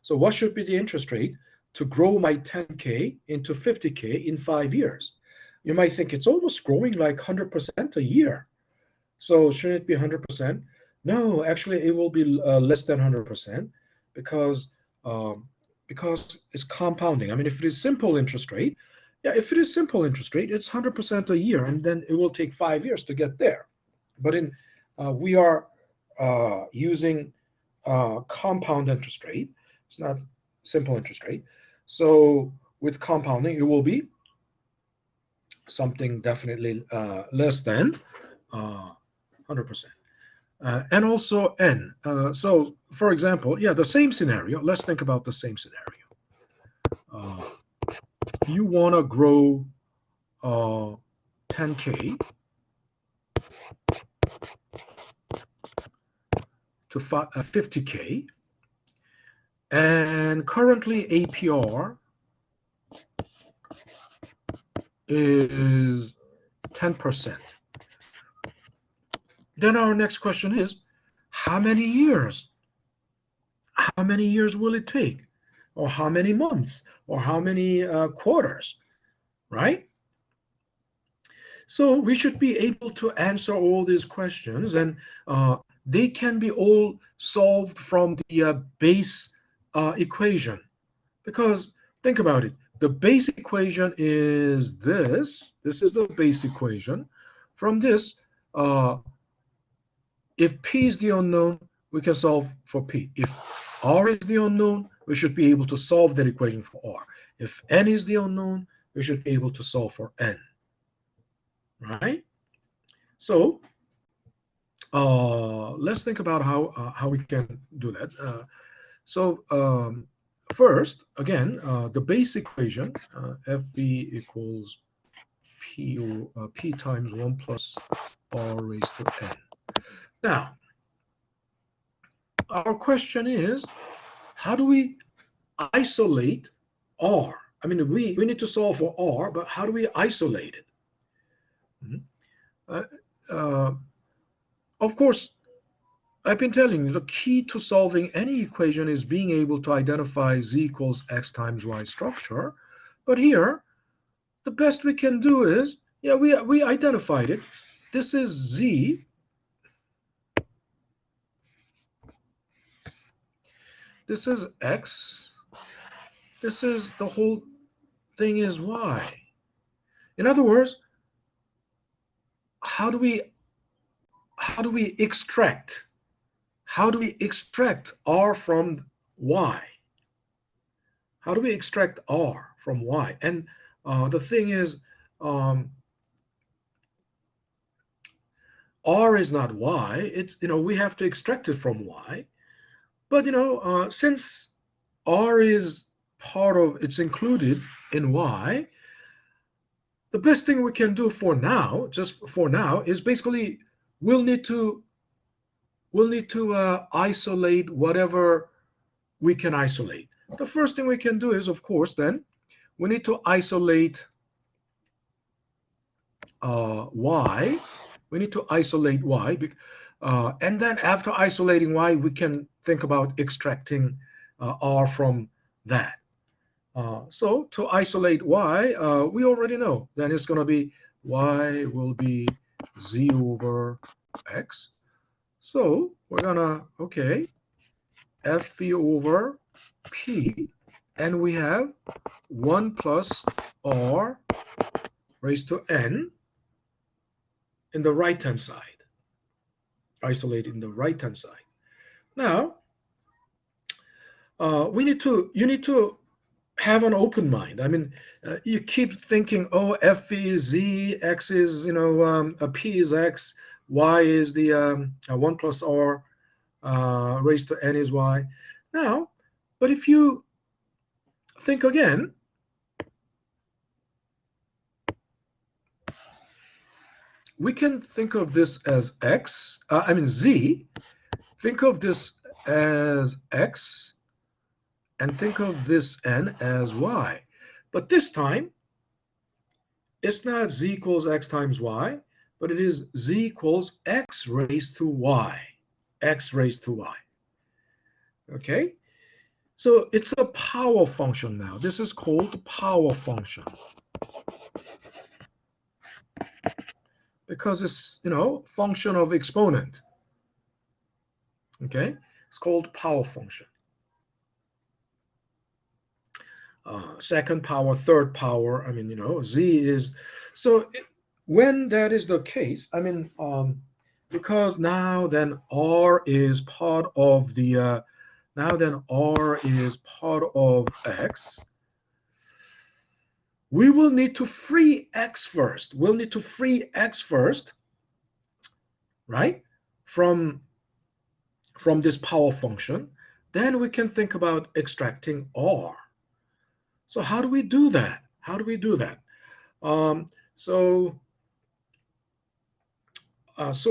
so what should be the interest rate to grow my 10K into 50K in 5 years? You might think it's almost growing like 100% a year. So shouldn't it be 100%? No, actually it will be less than 100% because it's compounding. I mean, if it is simple interest rate, if it is simple interest rate, it's 100% a year, and then it will take 5 years to get there. But we are using compound interest rate. It's not simple interest rate. So with compounding, it will be something definitely less than 100%. And also n. So for example, the same scenario. Let's think about the same scenario. You want to grow 10K to 50K, and currently APR is 10%. Then our next question is, how many years? How many years will it take? Or how many months? Or how many quarters? Right? So we should be able to answer all these questions, and they can be all solved from the base equation. Because think about it. The base equation is this. This is the base equation. From this, if P is the unknown, we can solve for P. If R is the unknown, we should be able to solve that equation for R. If N is the unknown, we should be able to solve for N. Right? So let's think about how we can do that. First, again, the base equation, FB equals P times 1 plus R raised to N. Now, our question is, how do we isolate R? I mean, we need to solve for R, but how do we isolate it? Of course, I've been telling you, the key to solving any equation is being able to identify z equals x times y structure. But here, the best we can do is, yeah, we identified it. This is z. This is x. This is the whole thing is y. In other words, how do we extract? How do we extract R from Y? How do we extract R from Y? And the thing is, R is not Y. It's, we have to extract it from Y. But since R is it's included in Y, the best thing we can do for now, just for now, is basically we'll need to isolate whatever we can isolate. The first thing we can do is, of course, then we need to isolate y. We need to isolate y, and then after isolating y, we can think about extracting r from that. So to isolate y, we already know. Then it's going to be y will be z over x. So we're gonna, okay, FP over P, and we have 1 plus R raised to N in the right-hand side. Isolate in the right-hand side. Now, you need to have an open mind. I mean, you keep thinking, oh, F is Z, X is, P is X, Y is the 1 plus R raised to N is Y. Now, but if you think again, we can think of this as X, Z, think of this as X, and think of this N as Y. But this time, it's not Z equals X times Y, but it is Z equals X raised to Y. X raised to Y. Okay? So it's a power function now. This is called power function. Because it's, function of exponent. Okay? It's called power function. Second power, third power, Z is, so when that is the case, because now then R is part of the, R is part of X, we will need to free X first. We'll need to free X first, right, from this power function. Then we can think about extracting R. So how do we do that? How do we do that? So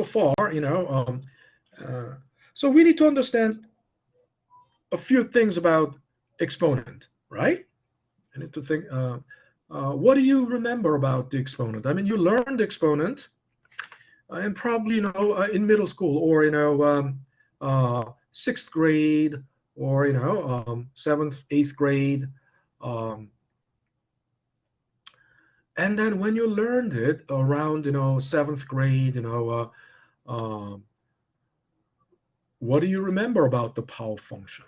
far, So we need to understand a few things about exponent, right? I need to think. What do you remember about the exponent? I mean, you learned exponent, and probably in middle school or sixth grade or seventh, eighth grade. Um, and then when you learned it around seventh grade, what do you remember about the power function?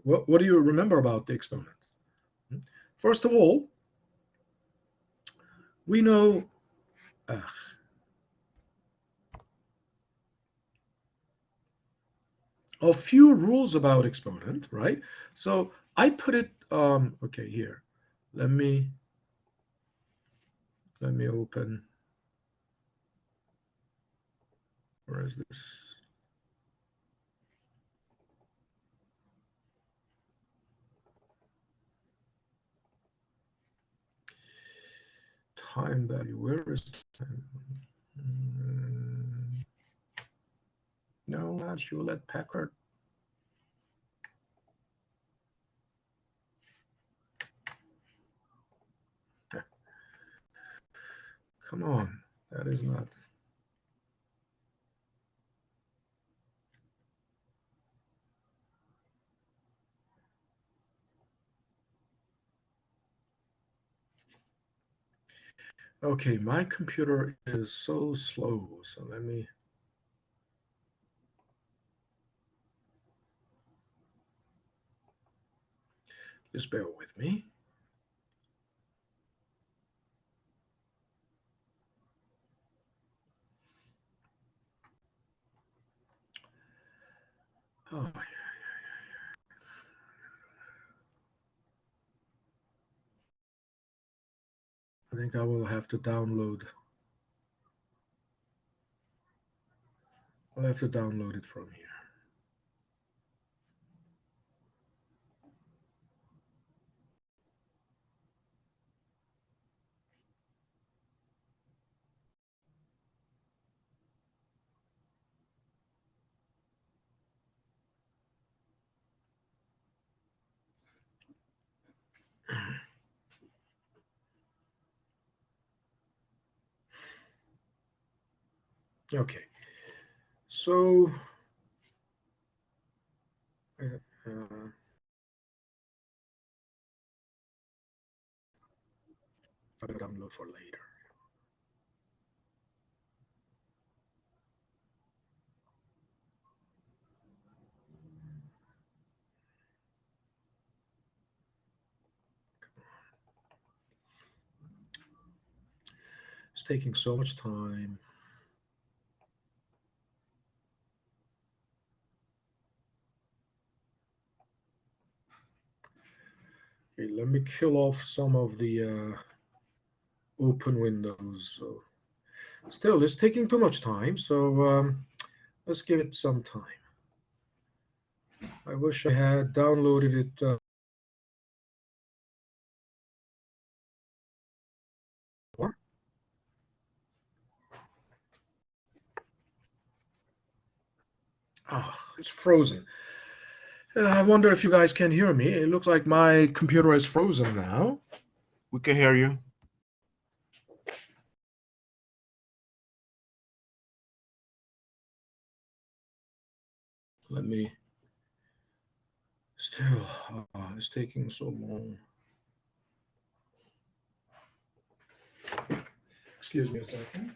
What do you remember about the exponent? First of all, we know uh, a few rules about exponent, right? So I put it, okay, here. Let me open, where is this? Time value, where is time? No, not Hewlett Packard. Come on, that is not. Okay, my computer is so slow, so let me. Just bear with me. Oh, yeah. I think I will have to download. I'll have to download it from here. Okay, so uh, I'll download for later. It's taking so much time. Okay, let me kill off some of the open windows. So still, it's taking too much time. So let's give it some time. I wish I had downloaded it. More. Oh, it's frozen. I wonder if you guys can hear me. It looks like my computer is frozen now. We can hear you. Let me. Still, it's taking so long. Excuse me a second.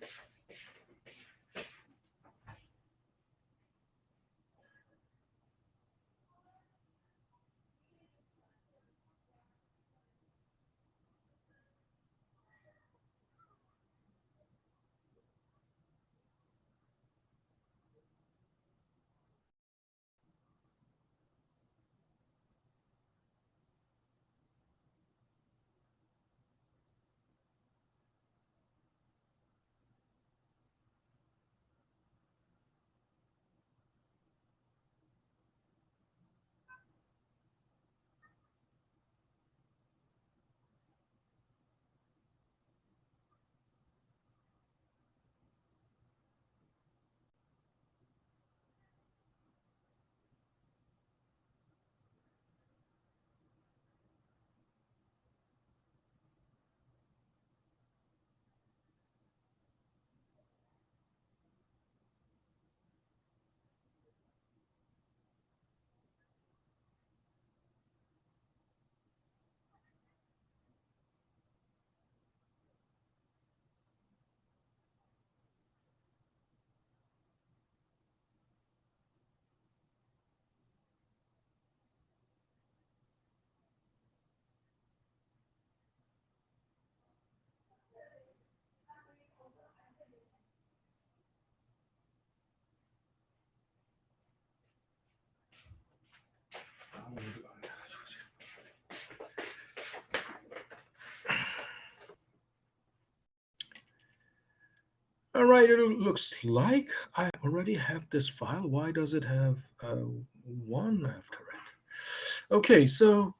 All right, it looks like I already have this file. Why does it have 1 after it? Okay, so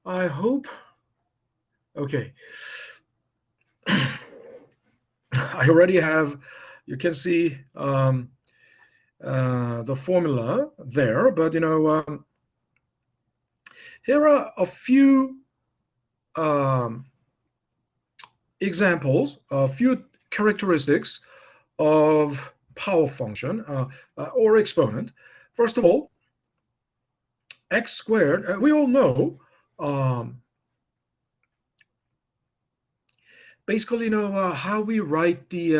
I hope, okay. I already have, you can see the formula there, but here are a few um, examples, a few characteristics of power function or exponent. First of all, x squared, we all know basically how we write the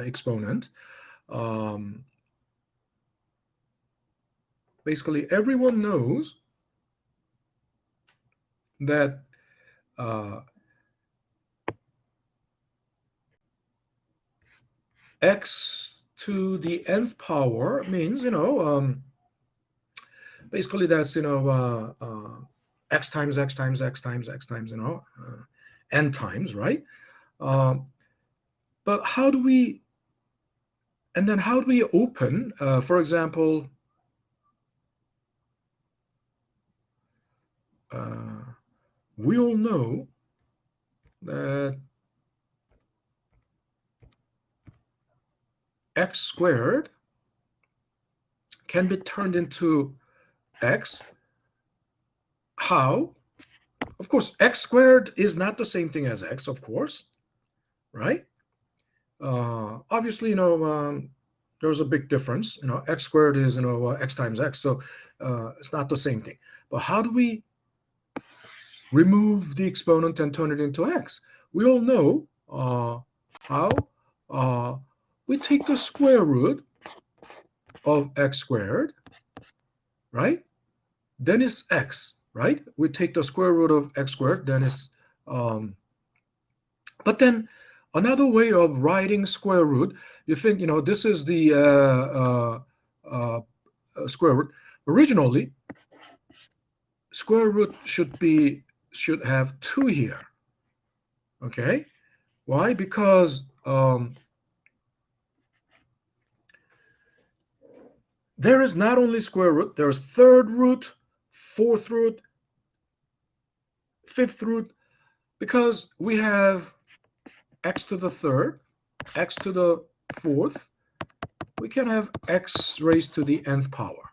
exponent. Basically everyone knows that x to the nth power means basically that's x times x times x times x times n times, right? But how do we open for example we all know that x squared can be turned into x. How? Of course, x squared is not the same thing as x, of course, right? Obviously, there's a big difference. X squared is x times x, so it's not the same thing. But how do we remove the exponent and turn it into x? We all know how. We take the square root of x squared, right? Then it's x, right? We take the square root of x squared, then it's but then another way of writing square root, you think, this is the square root. Originally, square root should have 2 here. Okay? Why? Because there is not only square root, there's third root, fourth root, fifth root, because we have x to the third, x to the fourth, we can have x raised to the nth power.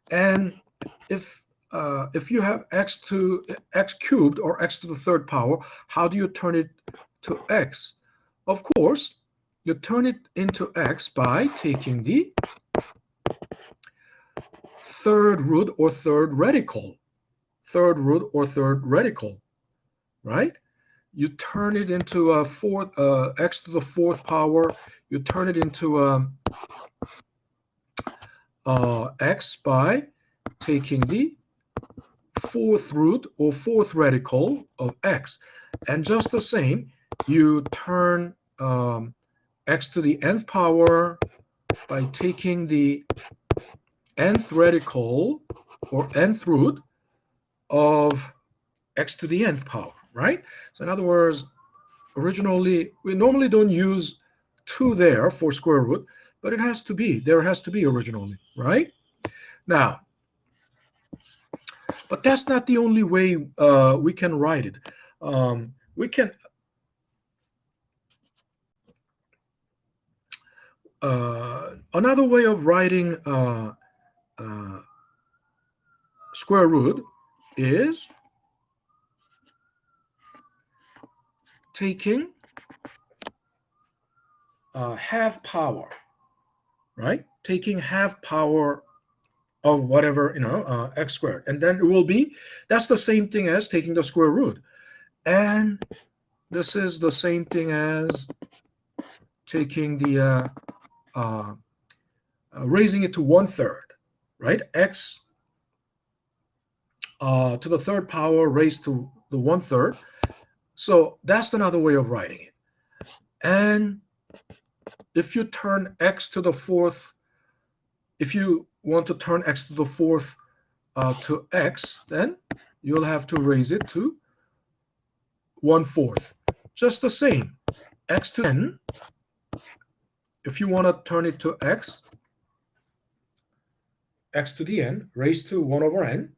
And if you have x cubed or x to the third power, how do you turn it to x? Of course, you turn it into x by taking the third root or third radical. Third root or third radical, right? You turn it into a fourth, x to the fourth power. You turn it into x by taking the fourth root or fourth radical of x. And just the same, you turn x to the nth power by taking the nth radical or nth root of x to the nth power, right? So in other words, originally, we normally don't use 2 there for square root, but it has to be. There has to be originally, right? Now, but that's not the only way we can write it. We can another way of writing square root is taking half power, right? Taking half power of whatever, x squared. And then it will be, that's the same thing as taking the square root. And this is the same thing as taking the, raising it to 1/3, right? X to the third power raised to the 1/3. So that's another way of writing it. And if you turn x to the fourth, if you want to turn x to the fourth to x, then you'll have to raise it to 1/4. just the same. X to n, if you want to turn it to x to the n raised to 1 over n,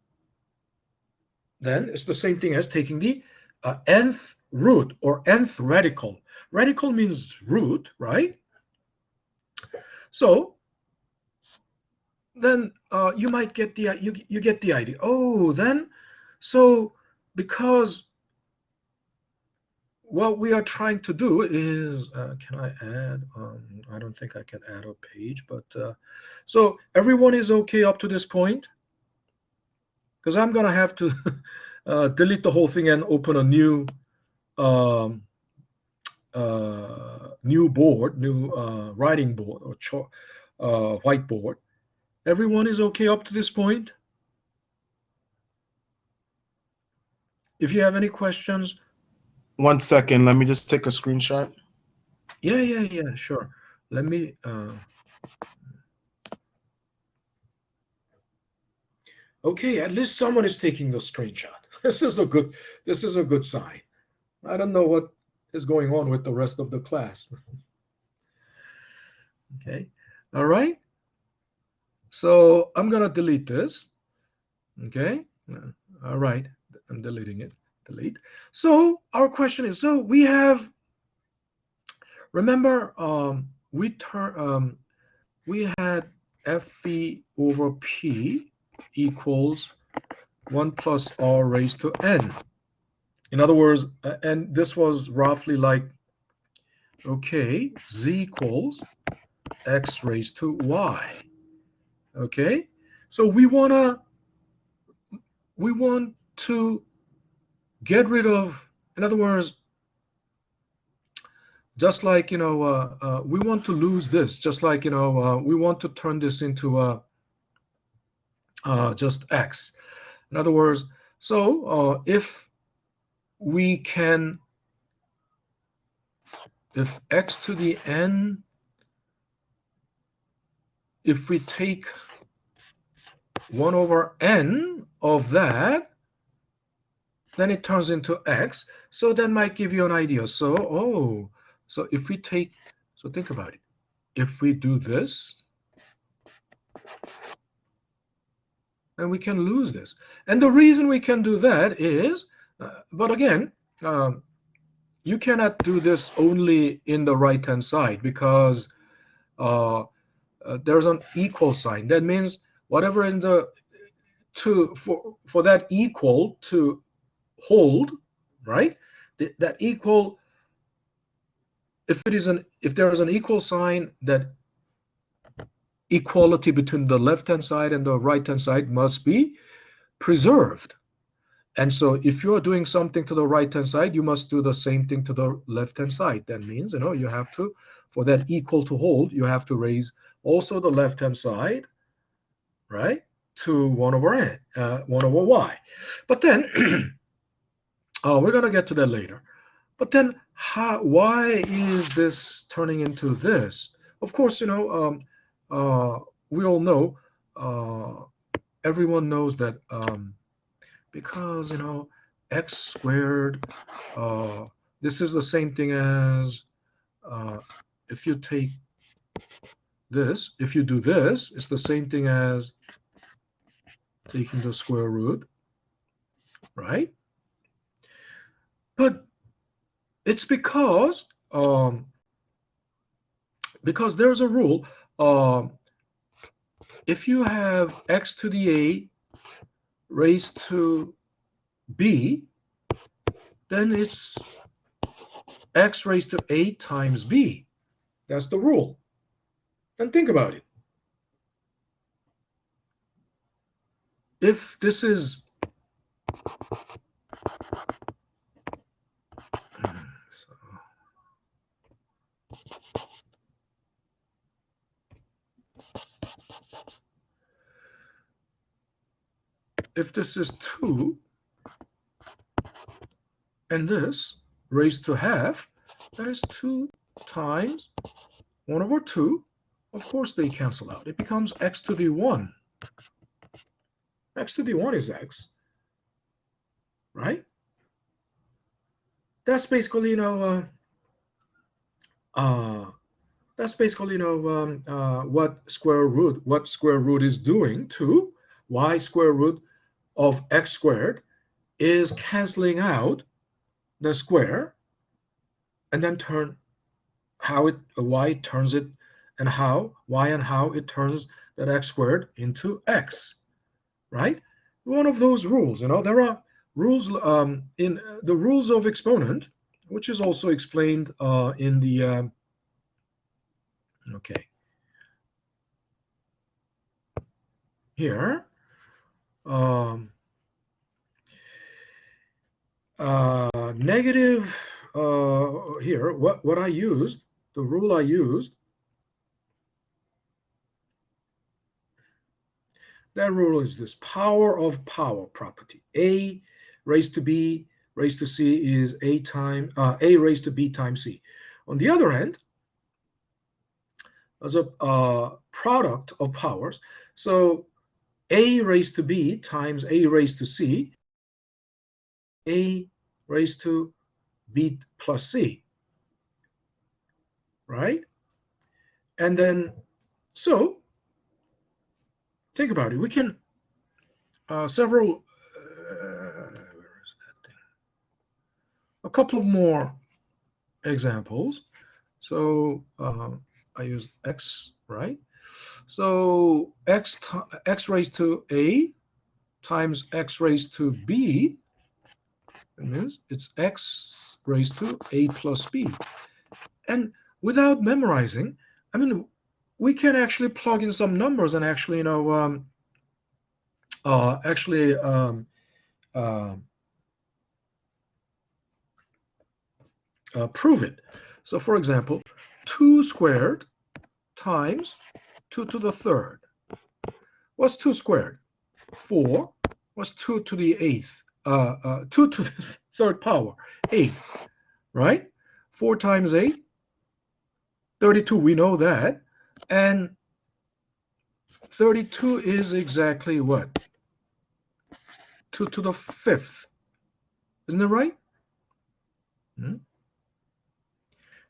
then it's the same thing as taking the nth root or nth radical. Radical means root, right? So then you might get the you get the idea. Oh, then so because what we are trying to do is can I add? I don't think I can add a page, but so everyone is okay up to this point, because I'm gonna have to delete the whole thing and open a new new board, new writing board or whiteboard. Everyone is okay up to this point? If you have any questions, 1 second. Let me just take a screenshot. yeah, sure. Let me. Okay, at least someone is taking the screenshot. This is a good sign. I don't know what is going on with the rest of the class. Okay, all right. So I'm gonna delete this. Okay, all right. I'm deleting it. Delete. So our question is: so we have. Remember, we had FP over P equals 1 plus R raised to N. In other words, and this was roughly like, okay, Z equals X raised to Y. Okay, so we want to get rid of, in other words, just like, we want to lose this, just like, we want to turn this into just X. In other words, so if we can, if X to the N, if we take 1 over N of that, then it turns into X. So that might give you an idea. So, so if we take, so think about it. If we do this, then we can lose this. And the reason we can do that is, but again, you cannot do this only in the right-hand side, because there's an equal sign. That means whatever in the, for that equal to hold, right? That equal, if there is an equal sign, that equality between the left-hand side and the right-hand side must be preserved. And so if you are doing something to the right-hand side, you must do the same thing to the left-hand side. That means, you have to, for that equal to hold, you have to raise also the left-hand side, right, to 1 over n, 1 over y. But then, we're going to get to that later. But then, why is this turning into this? Of course, we all know, everyone knows that, because, x squared, this is the same thing as, if you take this, if you do this, it's the same thing as taking the square root, right? But it's because there's a rule. If you have x to the a raised to b, then it's x raised to a times b. That's the rule. And think about it. If this is, if this is 2 and this raised to half, that is 2 times 1 over 2. Of course they cancel out. It becomes x to the 1. X to the 1 is x, right? that's basically, that's basically, what square root is doing to y square root of x squared is canceling out the square, and then how y turns it, and how it turns that x squared into x, right? One of those rules, there are rules in the rules of exponent, which is also explained in the okay, here. Negative, here, what I used, the rule I used, that rule is this power of power property. A raised to B raised to C is A raised to B times C. On the other hand, as a product of powers, so A raised to B times A raised to C, A raised to B plus C, right? And then, so think about it. We can several, where is that thing? A couple of more examples. So I use x, right? So x raised to A times x raised to B, that means it's x raised to A plus B. And without memorizing, I mean, we can actually plug in some numbers and actually, prove it. So for example, 2 squared times 2 to the third. What's 2 squared? 4. What's 2 to the 8th? 2 to the third power, 8, right? 4 times 8, 32, we know that. And 32 is exactly what? 2 to the 5th. Isn't that right?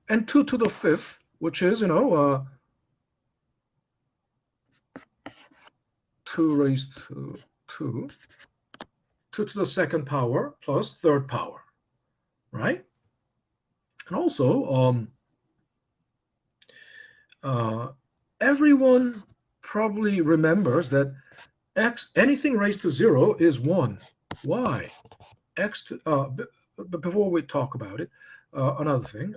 And 2 to the 5th, which is, 2 raised to 2, 2 to the second power plus third power, right? And also, everyone probably remembers that anything raised to 0 is 1. Why? But before we talk about it, another thing.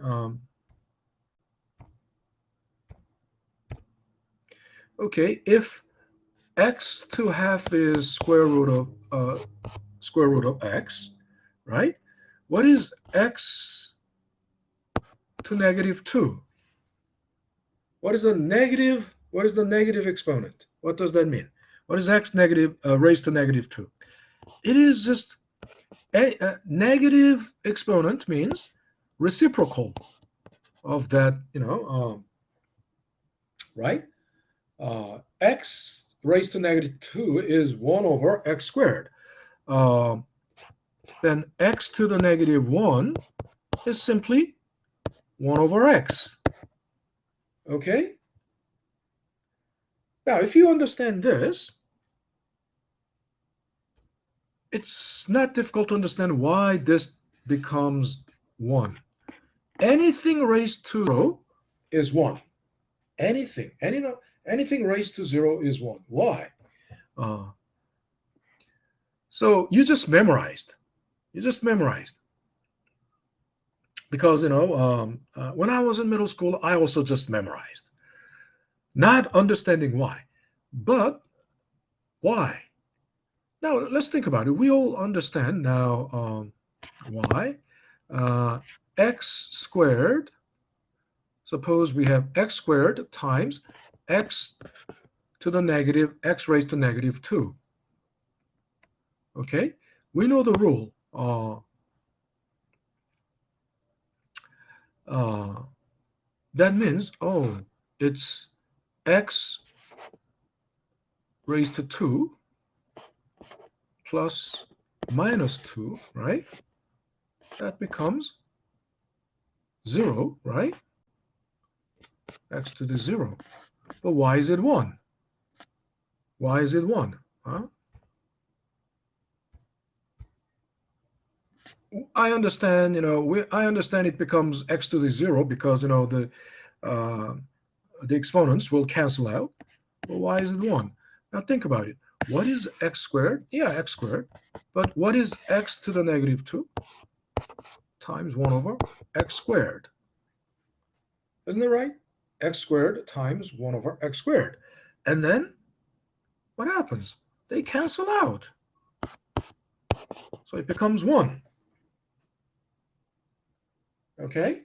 Okay, if x to half is square root of x, right? What is x to negative 2? What is the negative exponent? What does that mean? What is x raised to negative 2? It is just a negative exponent means reciprocal of that, right? X raised to negative 2 is 1 over x squared. Then x to the negative 1 is simply 1 over x. Okay? Now, if you understand this, it's not difficult to understand why this becomes 1. Anything raised to 0 is 1. Anything raised to 0 is 1. Why? So you just memorized. Because, when I was in middle school, I also just memorized. Not understanding why. But why? Now, let's think about it. We all understand now why. X squared, suppose we have x squared times x to the negative, x raised to negative 2. Okay? We know the rule. That means, it's x raised to 2 plus minus 2, right? That becomes 0, right? X to the 0. But why is it 1? Why is it 1? Huh? I understand, I understand it becomes x to the 0 because, the exponents will cancel out. But why is it 1? Now think about it. What is x squared? Yeah, x squared. But what is x to the negative 2 times 1 over x squared? Isn't it right? X squared times 1 over x squared. And then what happens? They cancel out. So it becomes 1. Okay?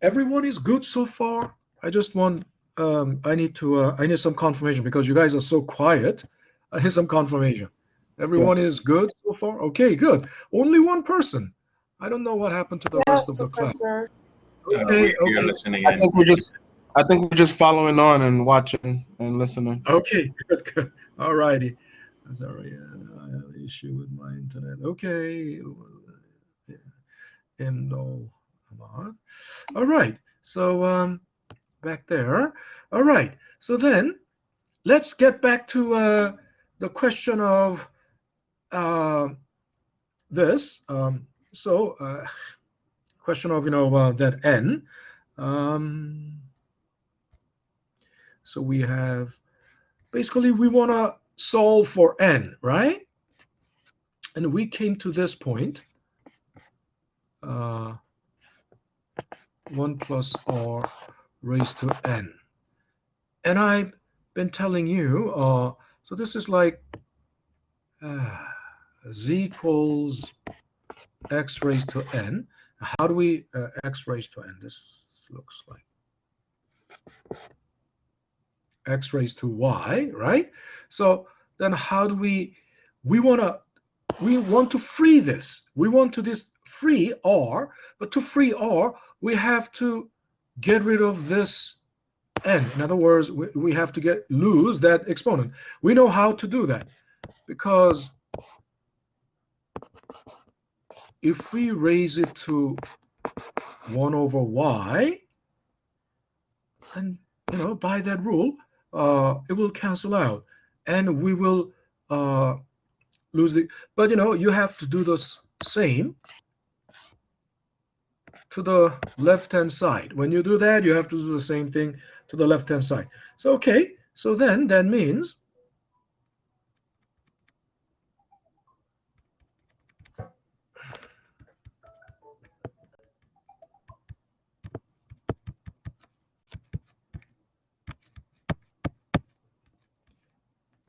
Everyone is good so far. I just want I need some confirmation because you guys are so quiet. I need some confirmation. Everyone Yes. is good so far? Okay, good. Only one person. I don't know what happened to the rest Yes, of the class. Professor. Okay, We are okay. listening I in. think we're just following on and watching and listening. Okay, good, good. All righty. Sorry, I have an issue with my internet. Okay. End all. All right. So back there. All right. So then let's get back to the question of this. Question of that n. So we have basically we want to solve for n, right? And we came to this point. 1 plus r raised to n. And I've been telling you, so this is like z equals x raised to n. How do we x raised to n? This looks like x raised to y, right? So then how do we want to free this. We want to free r, but to free r, we have to get rid of this n. In other words, we have to lose that exponent. We know how to do that because if we raise it to 1 over y, then by that rule, it will cancel out, and we will lose the. But you have to do the same to the left-hand side. When you do that, you have to do the same thing to the left-hand side. So okay, so then that means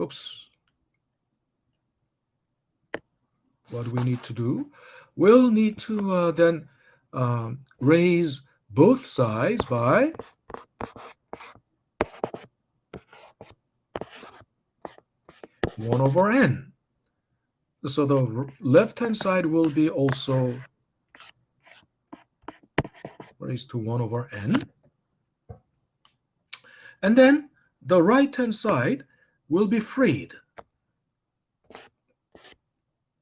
oops. What we need to do? We'll need to then raise both sides by 1 over n. So the left-hand side will be also raised to 1 over n. And then the right-hand side will be freed.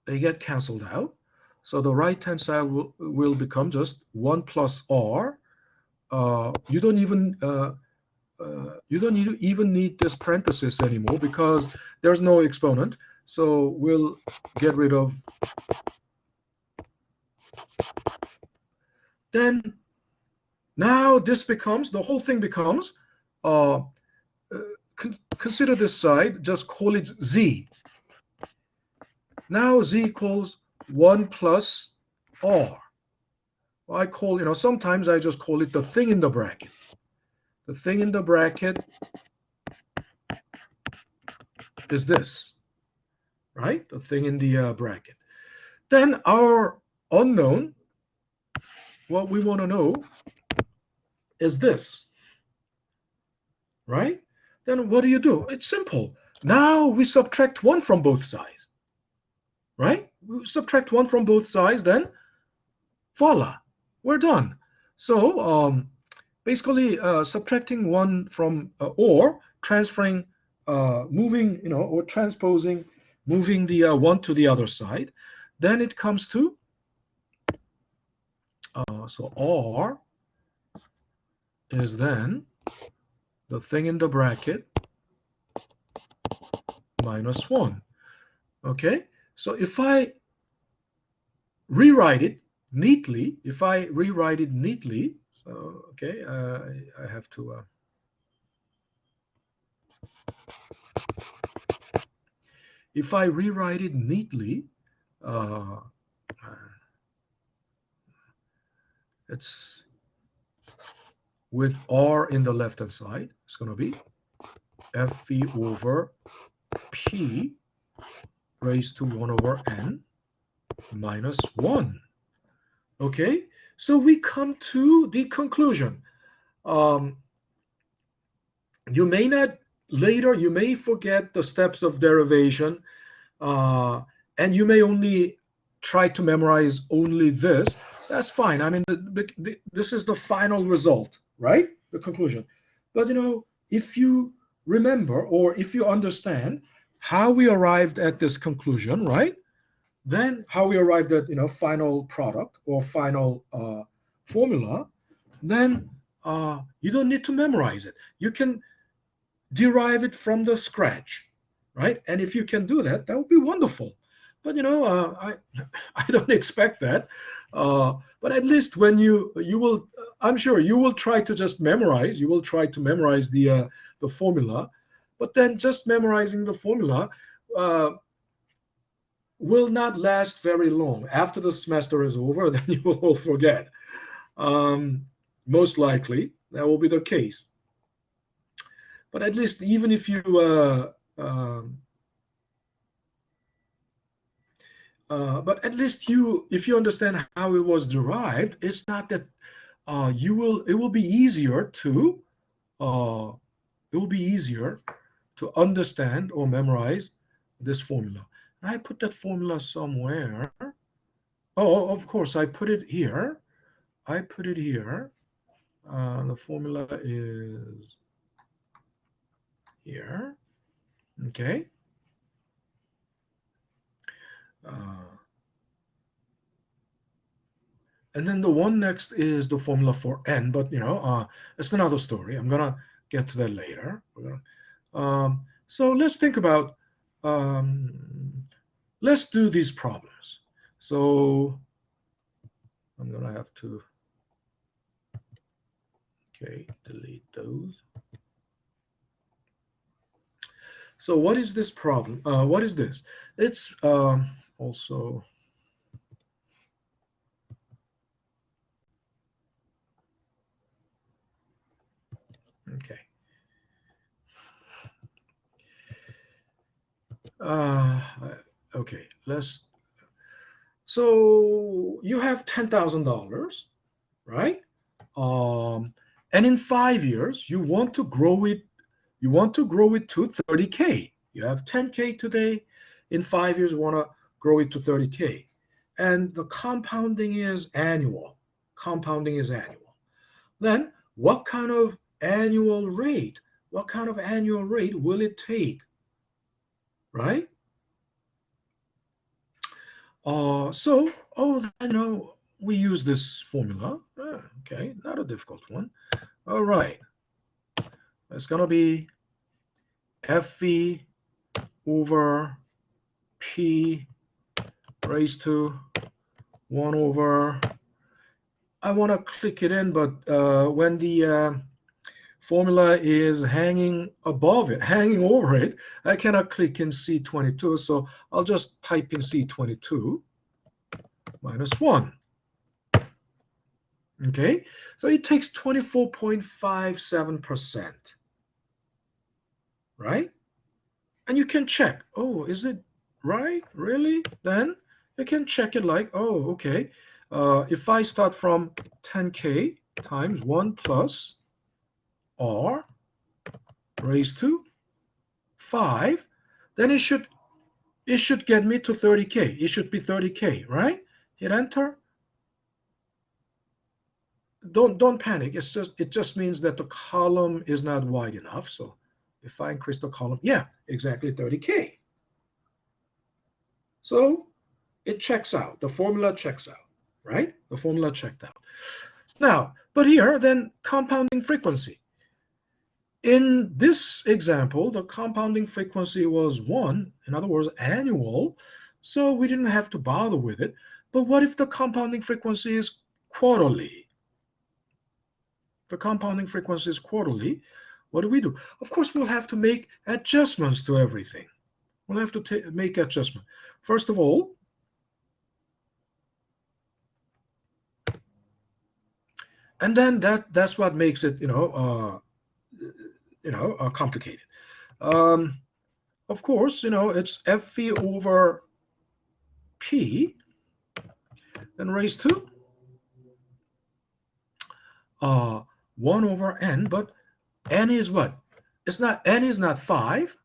They get canceled out. So the right-hand side will become just 1 plus r. You don't even need this parenthesis anymore because there's no exponent. So we'll get rid of. Then now this becomes, the whole thing becomes, consider this side, just call it z. Now z equals 1 plus r. I call, sometimes I just call it the thing in the bracket. The thing in the bracket is this, right? The thing in the bracket. Then our unknown, what we want to know is this, right? Then what do? It's simple. Now we subtract 1 from both sides, right? We subtract 1 from both sides, then voila, we're done. So basically subtracting 1 from or transferring, moving, or transposing, moving the 1 to the other side, then it comes to So R is then the thing in the bracket minus 1. Okay, so if I rewrite it neatly, so okay, I have to if I rewrite it neatly, uh, it's with R in the left hand side, it's going to be FV over P raised to 1 over N minus 1. Okay, so we come to the conclusion. You may not later, you may forget the steps of derivation, and you may only try to memorize only this. That's fine. I mean, this is the final result, right? The conclusion. But if you remember or if you understand how we arrived at this conclusion, right? Then how we arrived at final product or final formula, then you don't need to memorize it. You can derive it from the scratch, right? And if you can do that, that would be wonderful. But I don't expect that. But at least when you will, I'm sure you will try to just memorize. You will try to memorize the formula, but then just memorizing the formula will not last very long. After the semester is over, then you will all forget. Most likely, that will be the case. But at least, even if you but at least if you understand how it was derived, it's not that it will be easier to understand or memorize this formula. And I put that formula somewhere. Oh, of course, I put it here. The formula is here. Okay. And then the one next is the formula for n, but it's another story. I'm gonna get to that later. So let's think about, let's do these problems. So I'm gonna have to, okay, delete those. So what is this problem? What is this? It's also, okay. Okay, so you have $10,000, right? And in 5 years, you want to grow it to 30K. You have 10K today. In 5 years, you want to grow it to 30K. And the compounding is annual. Then what kind of annual rate will it take, right? I know we use this formula. Okay, not a difficult one. All right. It's going to be FV over P raised to 1 over, I want to click it in, but when the formula is hanging over it, I cannot click in C22, so I'll just type in C22 minus 1. Okay, so it takes 24.57%, right? And you can check, oh, is it right, really? Then you can check it like, oh, okay, if I start from 10K times 1 plus R raised to 5, then it should get me to 30K. It should be 30K, right? Hit enter. Don't panic. It just means that the column is not wide enough. So if I increase the column, yeah, exactly 30K. So it checks out. The formula checks out, right? The formula checked out. Now, but here, then compounding frequency. In this example, the compounding frequency was 1, in other words, annual, so we didn't have to bother with it. But what if the compounding frequency is quarterly? The compounding frequency is quarterly. What do? Of course, we'll have to make adjustments to everything. We'll have to make adjustment. First of all, and then that's what makes it, complicated. Of course, it's Fv over P, then raised to 1 over n, but n is what? N is not 5,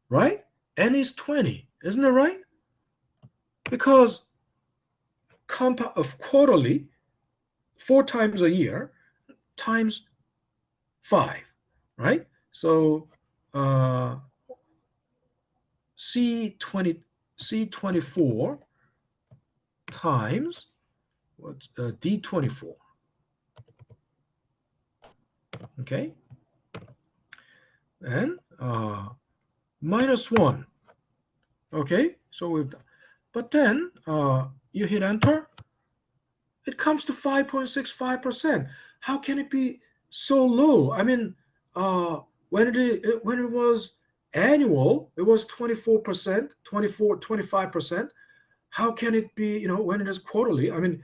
right? N is 20, isn't it right? Because of quarterly, 4 times a year times 5, right? So C24 times what's D24. Okay, and minus 1. Okay, so we've done. But then you hit enter, it comes to 5.65%. How can it be so low? I mean, when it was annual, it was 24%, 25%. How can it be, when it is quarterly? I mean,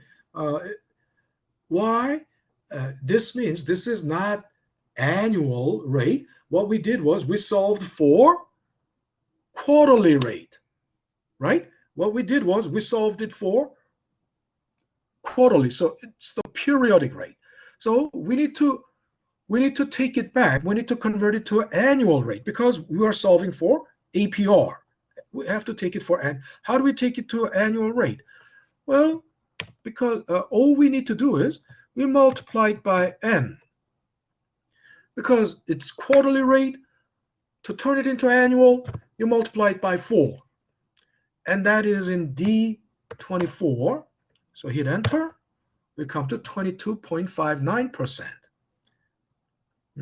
why? This means this is not annual rate. What we did was we solved for quarterly rate, right? What we did was we solved it for quarterly, so it's the periodic rate. So we need to take it back. We need to convert it to an annual rate because we are solving for APR. We have to take it for how do we take it to an annual rate? Well, because all we need to do is we multiply it by n. Because it's quarterly rate, to turn it into annual, you multiply it by 4. And that is in D24. So hit enter, we come to 22.59%.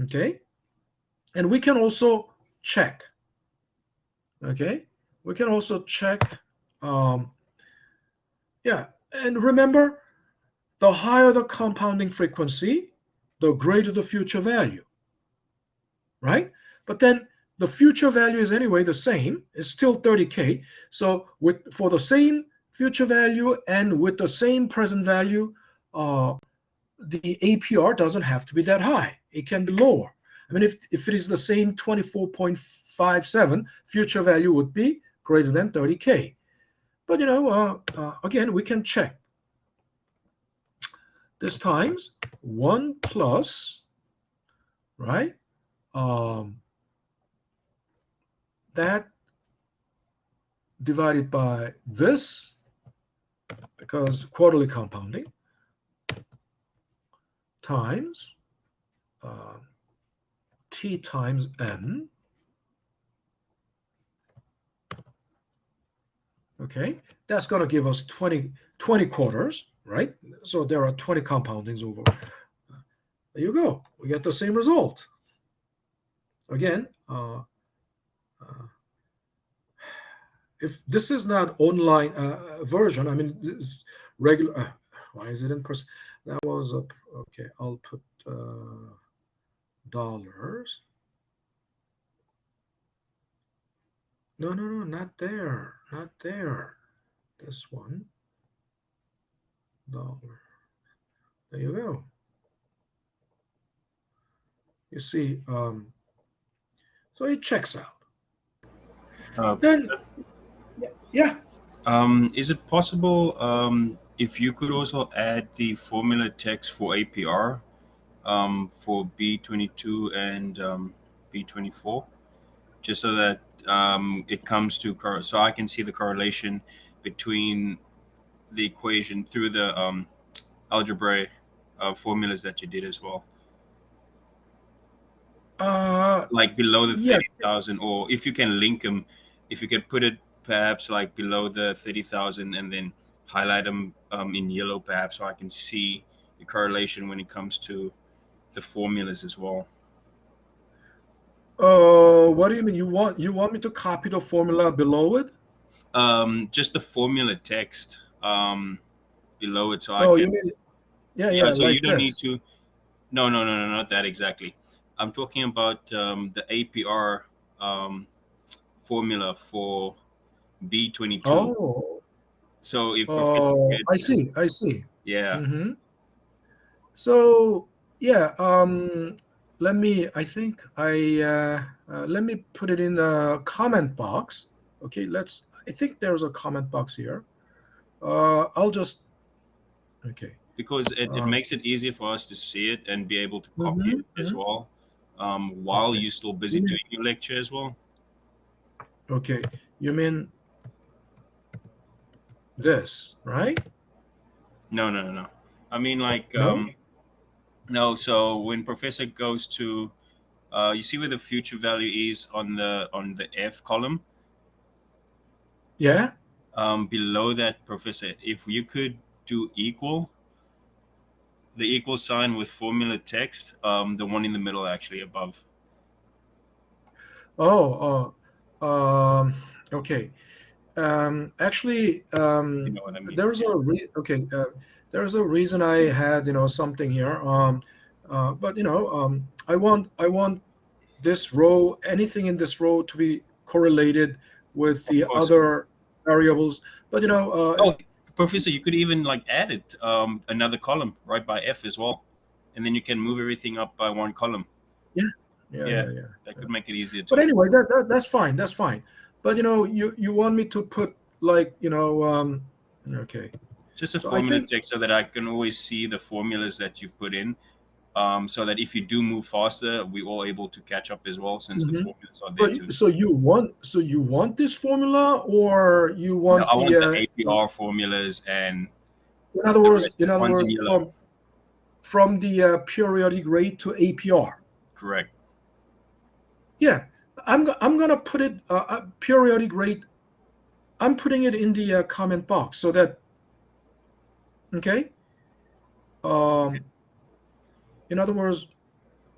Okay? And we can also check. Okay? We can also check. Yeah, and remember, the higher the compounding frequency, the greater the future value. Right? But then the future value is anyway the same. It's still 30K. So for the same future value and with the same present value, the APR doesn't have to be that high. It can be lower. I mean, if it is the same 24.57, future value would be greater than 30K. But, again, we can check. This times 1 plus, right? That divided by this, because quarterly compounding, times T times N. Okay, that's going to give us 20 quarters, right? So there are 20 compoundings over. There you go. We get the same result. Again, if this is not online version, I mean, this regular. Why is it in person? That was okay. I'll put dollars. No, not there. Not there. This one. Dollar. There you go. You see, so it checks out. Then, yeah. Is it possible if you could also add the formula text for APR for B22 and B24, just so that it comes to so I can see the correlation between the equation through the algebraic formulas that you did as well. Like below the 30,000, yeah. Or if you can link them, if you can put it perhaps like below the 30,000 and then highlight them in yellow perhaps, so I can see the correlation when it comes to the formulas as well. What do you mean? You want me to copy the formula below it? Just the formula text below it, so I Oh, can. you mean Yeah, yeah, so you like don't need this. to. No, no, no, no, not that exactly. I'm talking about the APR um, formula for B22. Oh, So if Professor I gets, see, I see. yeah, Mm-hmm. So yeah, I think let me put it in the comment box. Okay, I think there's a comment box here. I'll just, okay. because it Um, makes it easier for us to see it and be able to copy mhm, it as mhm. well, while Okay. you're still busy You mean, doing your lecture as well. okay, you mean this, right? No, no, no, no. I mean like No? no. So when Professor goes to, you see where the future value is on the F column. Yeah? Below that, Professor, if you could do equal, the equal sign with formula text, the one in the middle actually above. Oh, okay. Actually, You know what I mean? there's Yeah. okay. There's a reason I had something here. But I want this row, anything in this row, to be correlated with Of the course. other variables. But Oh, Professor, you could even like add it another column right by F as well, and then you can move everything up by one column. yeah, yeah, Yeah, yeah, yeah, that yeah. could make it easier But too. anyway, that's fine. That's fine. But you want me to put like okay. Just a So I formula think. text so that I can always see the formulas that you've put in, so that if you do move faster, we're all able to catch up as well since the Mhm. formulas are there But too. so you want this formula, or you No, want I the want the APR formulas and in other the words rest, in the other ones in words yellow. from the periodic rate to APR. Correct. Yeah, I'm gonna put it periodic rate. I'm putting it in the comment box so that, okay. Um, in other words,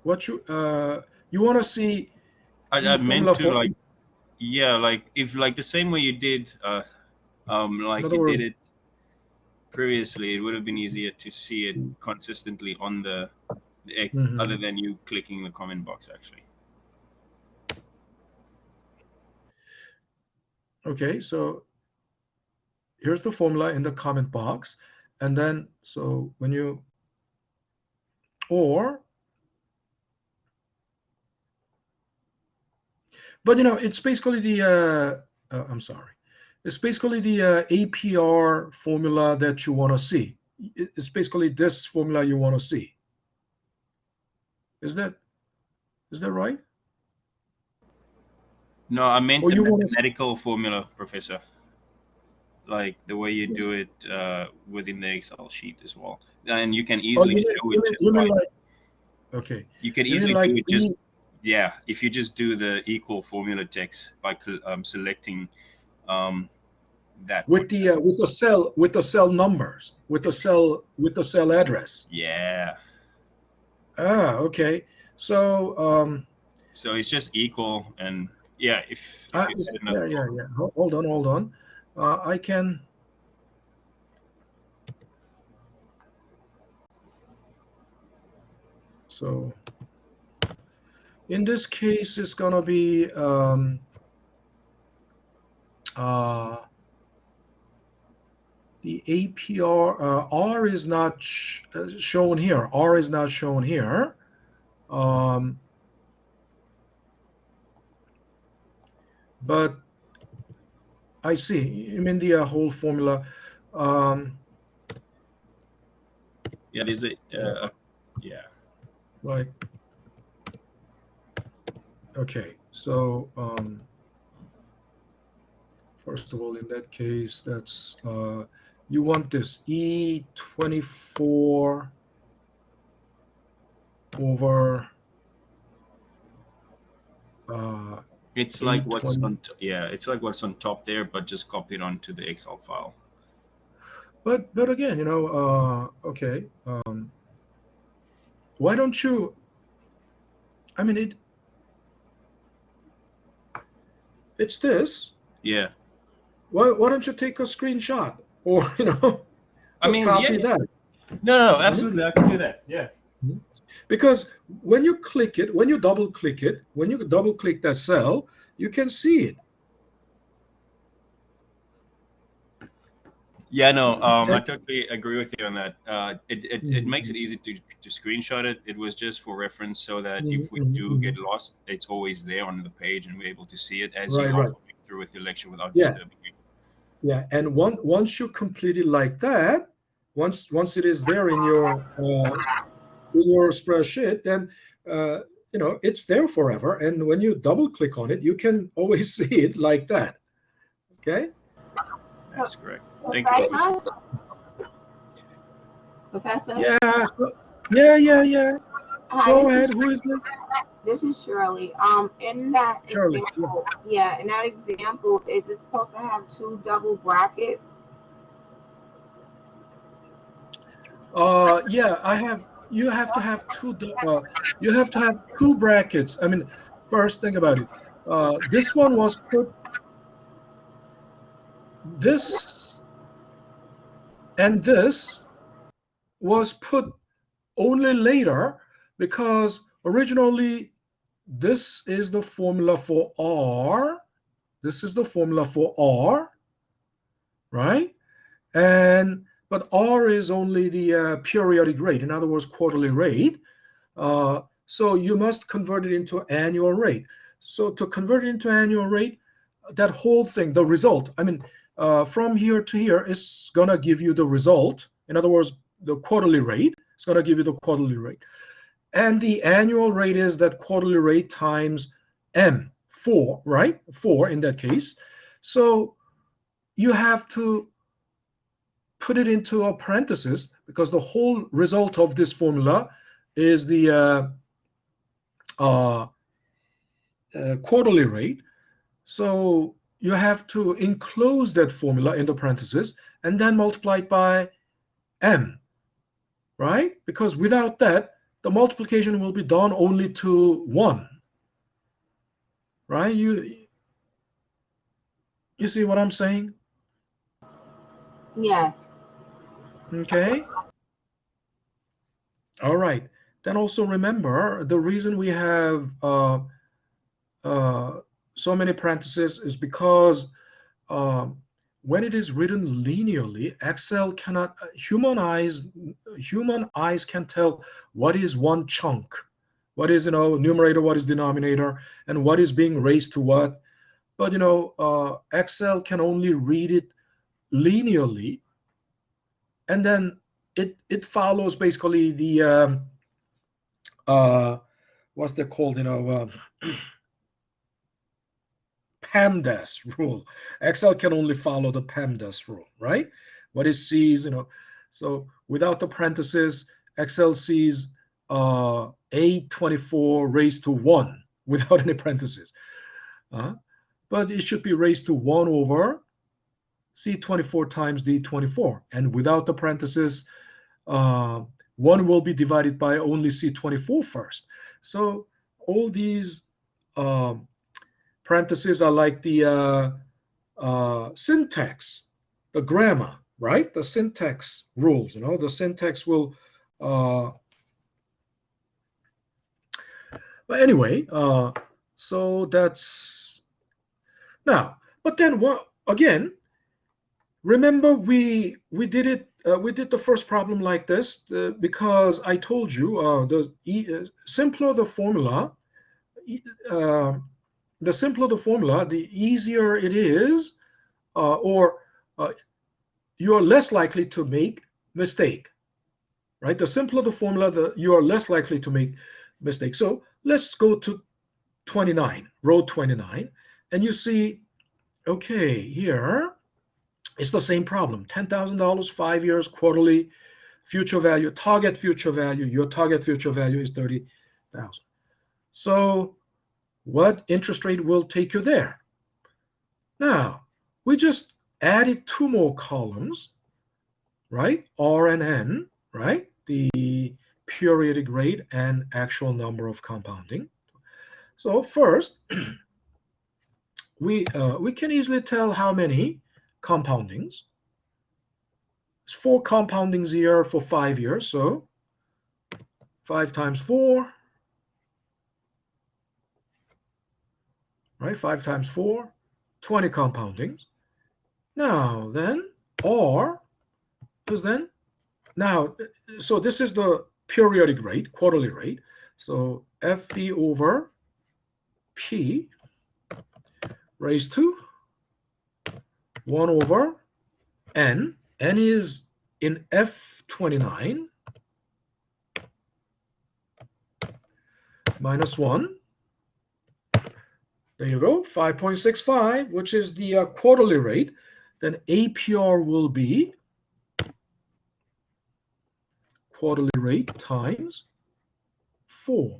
what you want to see I the meant formula to for. like, yeah, like if like the same way you did, In like other you did words, it previously, it would have been easier to see it consistently on the X, other mhm. than you clicking the comment box actually. Okay, so here's the formula in the comment box, and then so when you or but it's basically the I'm sorry, it's basically the APR formula that you want to see. It's basically this formula you want to see. Is that is that right? No, I meant Or the you want to? mathematical formula, Professor, like the way you do it within the Excel sheet as well. And you can Oh, easily you mean show you it mean just you by, mean like, okay? you can You mean easily like do it just, B yeah, if you just do the equal formula text by selecting um, that one. with the cell numbers, with the cell address? Yeah. Okay. So So it's just equal, and yeah, if you add another yeah, yeah, column. yeah. Hold on. I can. So in this case, it's gonna be uh, the APR. R is not shown here. R is not shown here. Um, but I see. You mean the whole formula? Um, Yeah, there's uh, yeah. like, okay. So first of all, in that case, that's you want this E24 over uh, It's like what's A20. on, yeah, it's like what's on top there, but just copied onto the Excel file. But again, okay. Why don't you? I mean, it's this. Yeah. Why don't you take a screenshot or I just mean, copy yeah. that? No, Mhm. absolutely. I can do that. Yeah. Mhm. Because when you click it, when you double click it, when you double click that cell, you can see it. Yeah, no, I And, totally agree with you on that. It makes mhm, it easy to screenshot it. It was just for reference so that mhm, if we mhm, do get mhm. lost, it's always there on the page and we're able to see it as Right, you are right. following through with your lecture without Yeah, disturbing you. yeah. And once you complete it like that, once it is there in your spreadsheet, then uh, it's there forever. And when you double click on it, you can always see it like that. Okay. That's correct. Thank you, Professor. Professor, Professor. Yeah. So, yeah. Hi, Go ahead. Who is this? this is Shirley. In that Charlie. Yeah. example, yeah, in that example, is it supposed to have two double brackets? Yeah. I have. You have to have you have to have two brackets. I mean, first think about it. This one was put this and this was put only later because originally this is the formula for R. This is the formula for R, right? And but R is only the periodic rate, in other words, quarterly rate. So you must convert it into annual rate. So to convert it into annual rate, that whole thing, the result, I mean, from here to here is gonna give you the result. In other words, the quarterly rate is gonna give you the quarterly rate. And the annual rate is that quarterly rate times M, 4, right? 4 in that case. So you have to put it into a parenthesis because the whole result of this formula is the uh, quarterly rate. So you have to enclose that formula in the parenthesis and then multiply it by M, right? Because without that, the multiplication will be done only to 1, right? You see what I'm saying? Yes. Okay. All right. Then also remember the reason we have uh, so many parentheses is because um, when it is written linearly, Excel cannot human eyes can tell what is one chunk, what is numerator, what is denominator, and what is being raised to what. But Excel can only read it linearly, and then it follows basically the uh, what's that called? PEMDAS rule. Excel can only follow the PEMDAS rule, right? What it sees, so without the parentheses, Excel sees 824 raised to 1 without any parentheses. But it should be raised to 1 over C24 times D24. And without the parentheses, 1 will be divided by only C24 first. So all these um, parentheses are like the syntax, the grammar, right? The syntax rules. The syntax will. But anyway, so that's now. But then what? Again, remember we did it. We did the first problem like this because I told you the simpler the formula, uh, the simpler the formula, the easier it is, or you are less likely to make mistake, right? The simpler the formula, you are less likely to make mistakes. So let's go to 29, row 29, and you see, okay, here it's the same problem. $10,000, 5 years, quarterly, future value, target future value. Your target future value is 30,000. So what interest rate will take you there? Now, we just added 2 more columns. right? R and N, right? The periodic rate and actual number of compounding. So first, we can easily tell how many compoundings. It's 4 compoundings here for 5 years. So 5 times 4, right? 5 times 4, 20 compoundings. Now then, R is then, now, so this is the periodic rate, quarterly rate. So FV over P raised to 1 over N. N is in F29 minus 1. There you go, 5.65, which is the quarterly rate. Then APR will be quarterly rate times 4.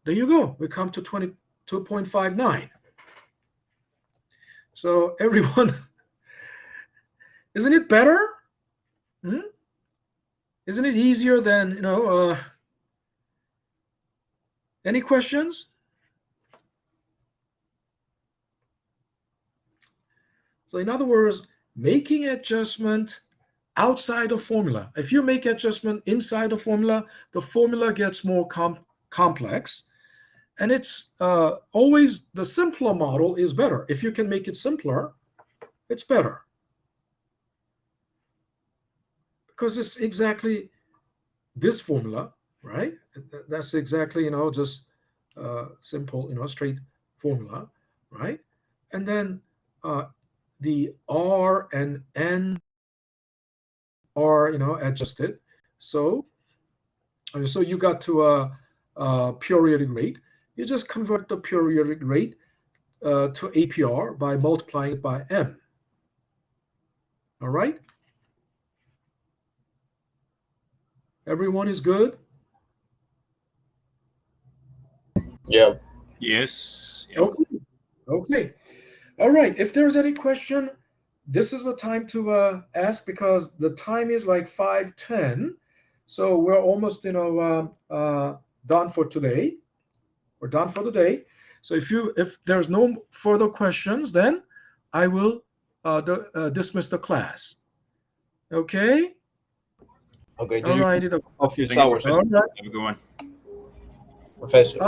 There you go. We come to 22.59. So everyone, isn't it better? Isn't it easier than, any questions? So in other words, making adjustment outside of formula. If you make adjustment inside the formula gets more complex. And it's always the simpler model is better. If you can make it simpler, it's better. Because it's exactly this formula, right? That's exactly, just simple, straight formula, right? And then the R and N are, adjusted. So you got to a periodic rate. You just convert the periodic rate to APR by multiplying it by M. All right? Everyone is good? Yeah. Yes. Yep. Okay. Okay. All right. If there's any question, this is the time to ask, because the time is like 5:10. So we're almost, done for today. We're done for the day. So if there's no further questions, then I will dismiss the class. Okay? Okay. All righty. Office Thank you, hours, All right. Have a good one. Professor.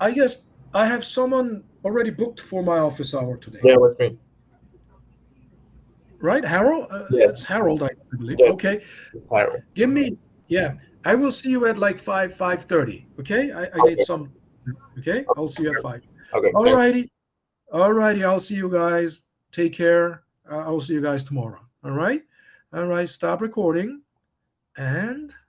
I guess I have someone already booked for my office hour today. Yeah, with me. Right, Harold? Yes. It's Harold, I believe. Yes. Okay. Pyro. Give me, yeah. I will see you at like 5:30. Okay? I Okay. need some. Okay? I'll see you at 5. Okay. All righty. All righty. I'll see you guys. Take care. I'll see you guys tomorrow. All right? All right. Stop recording. And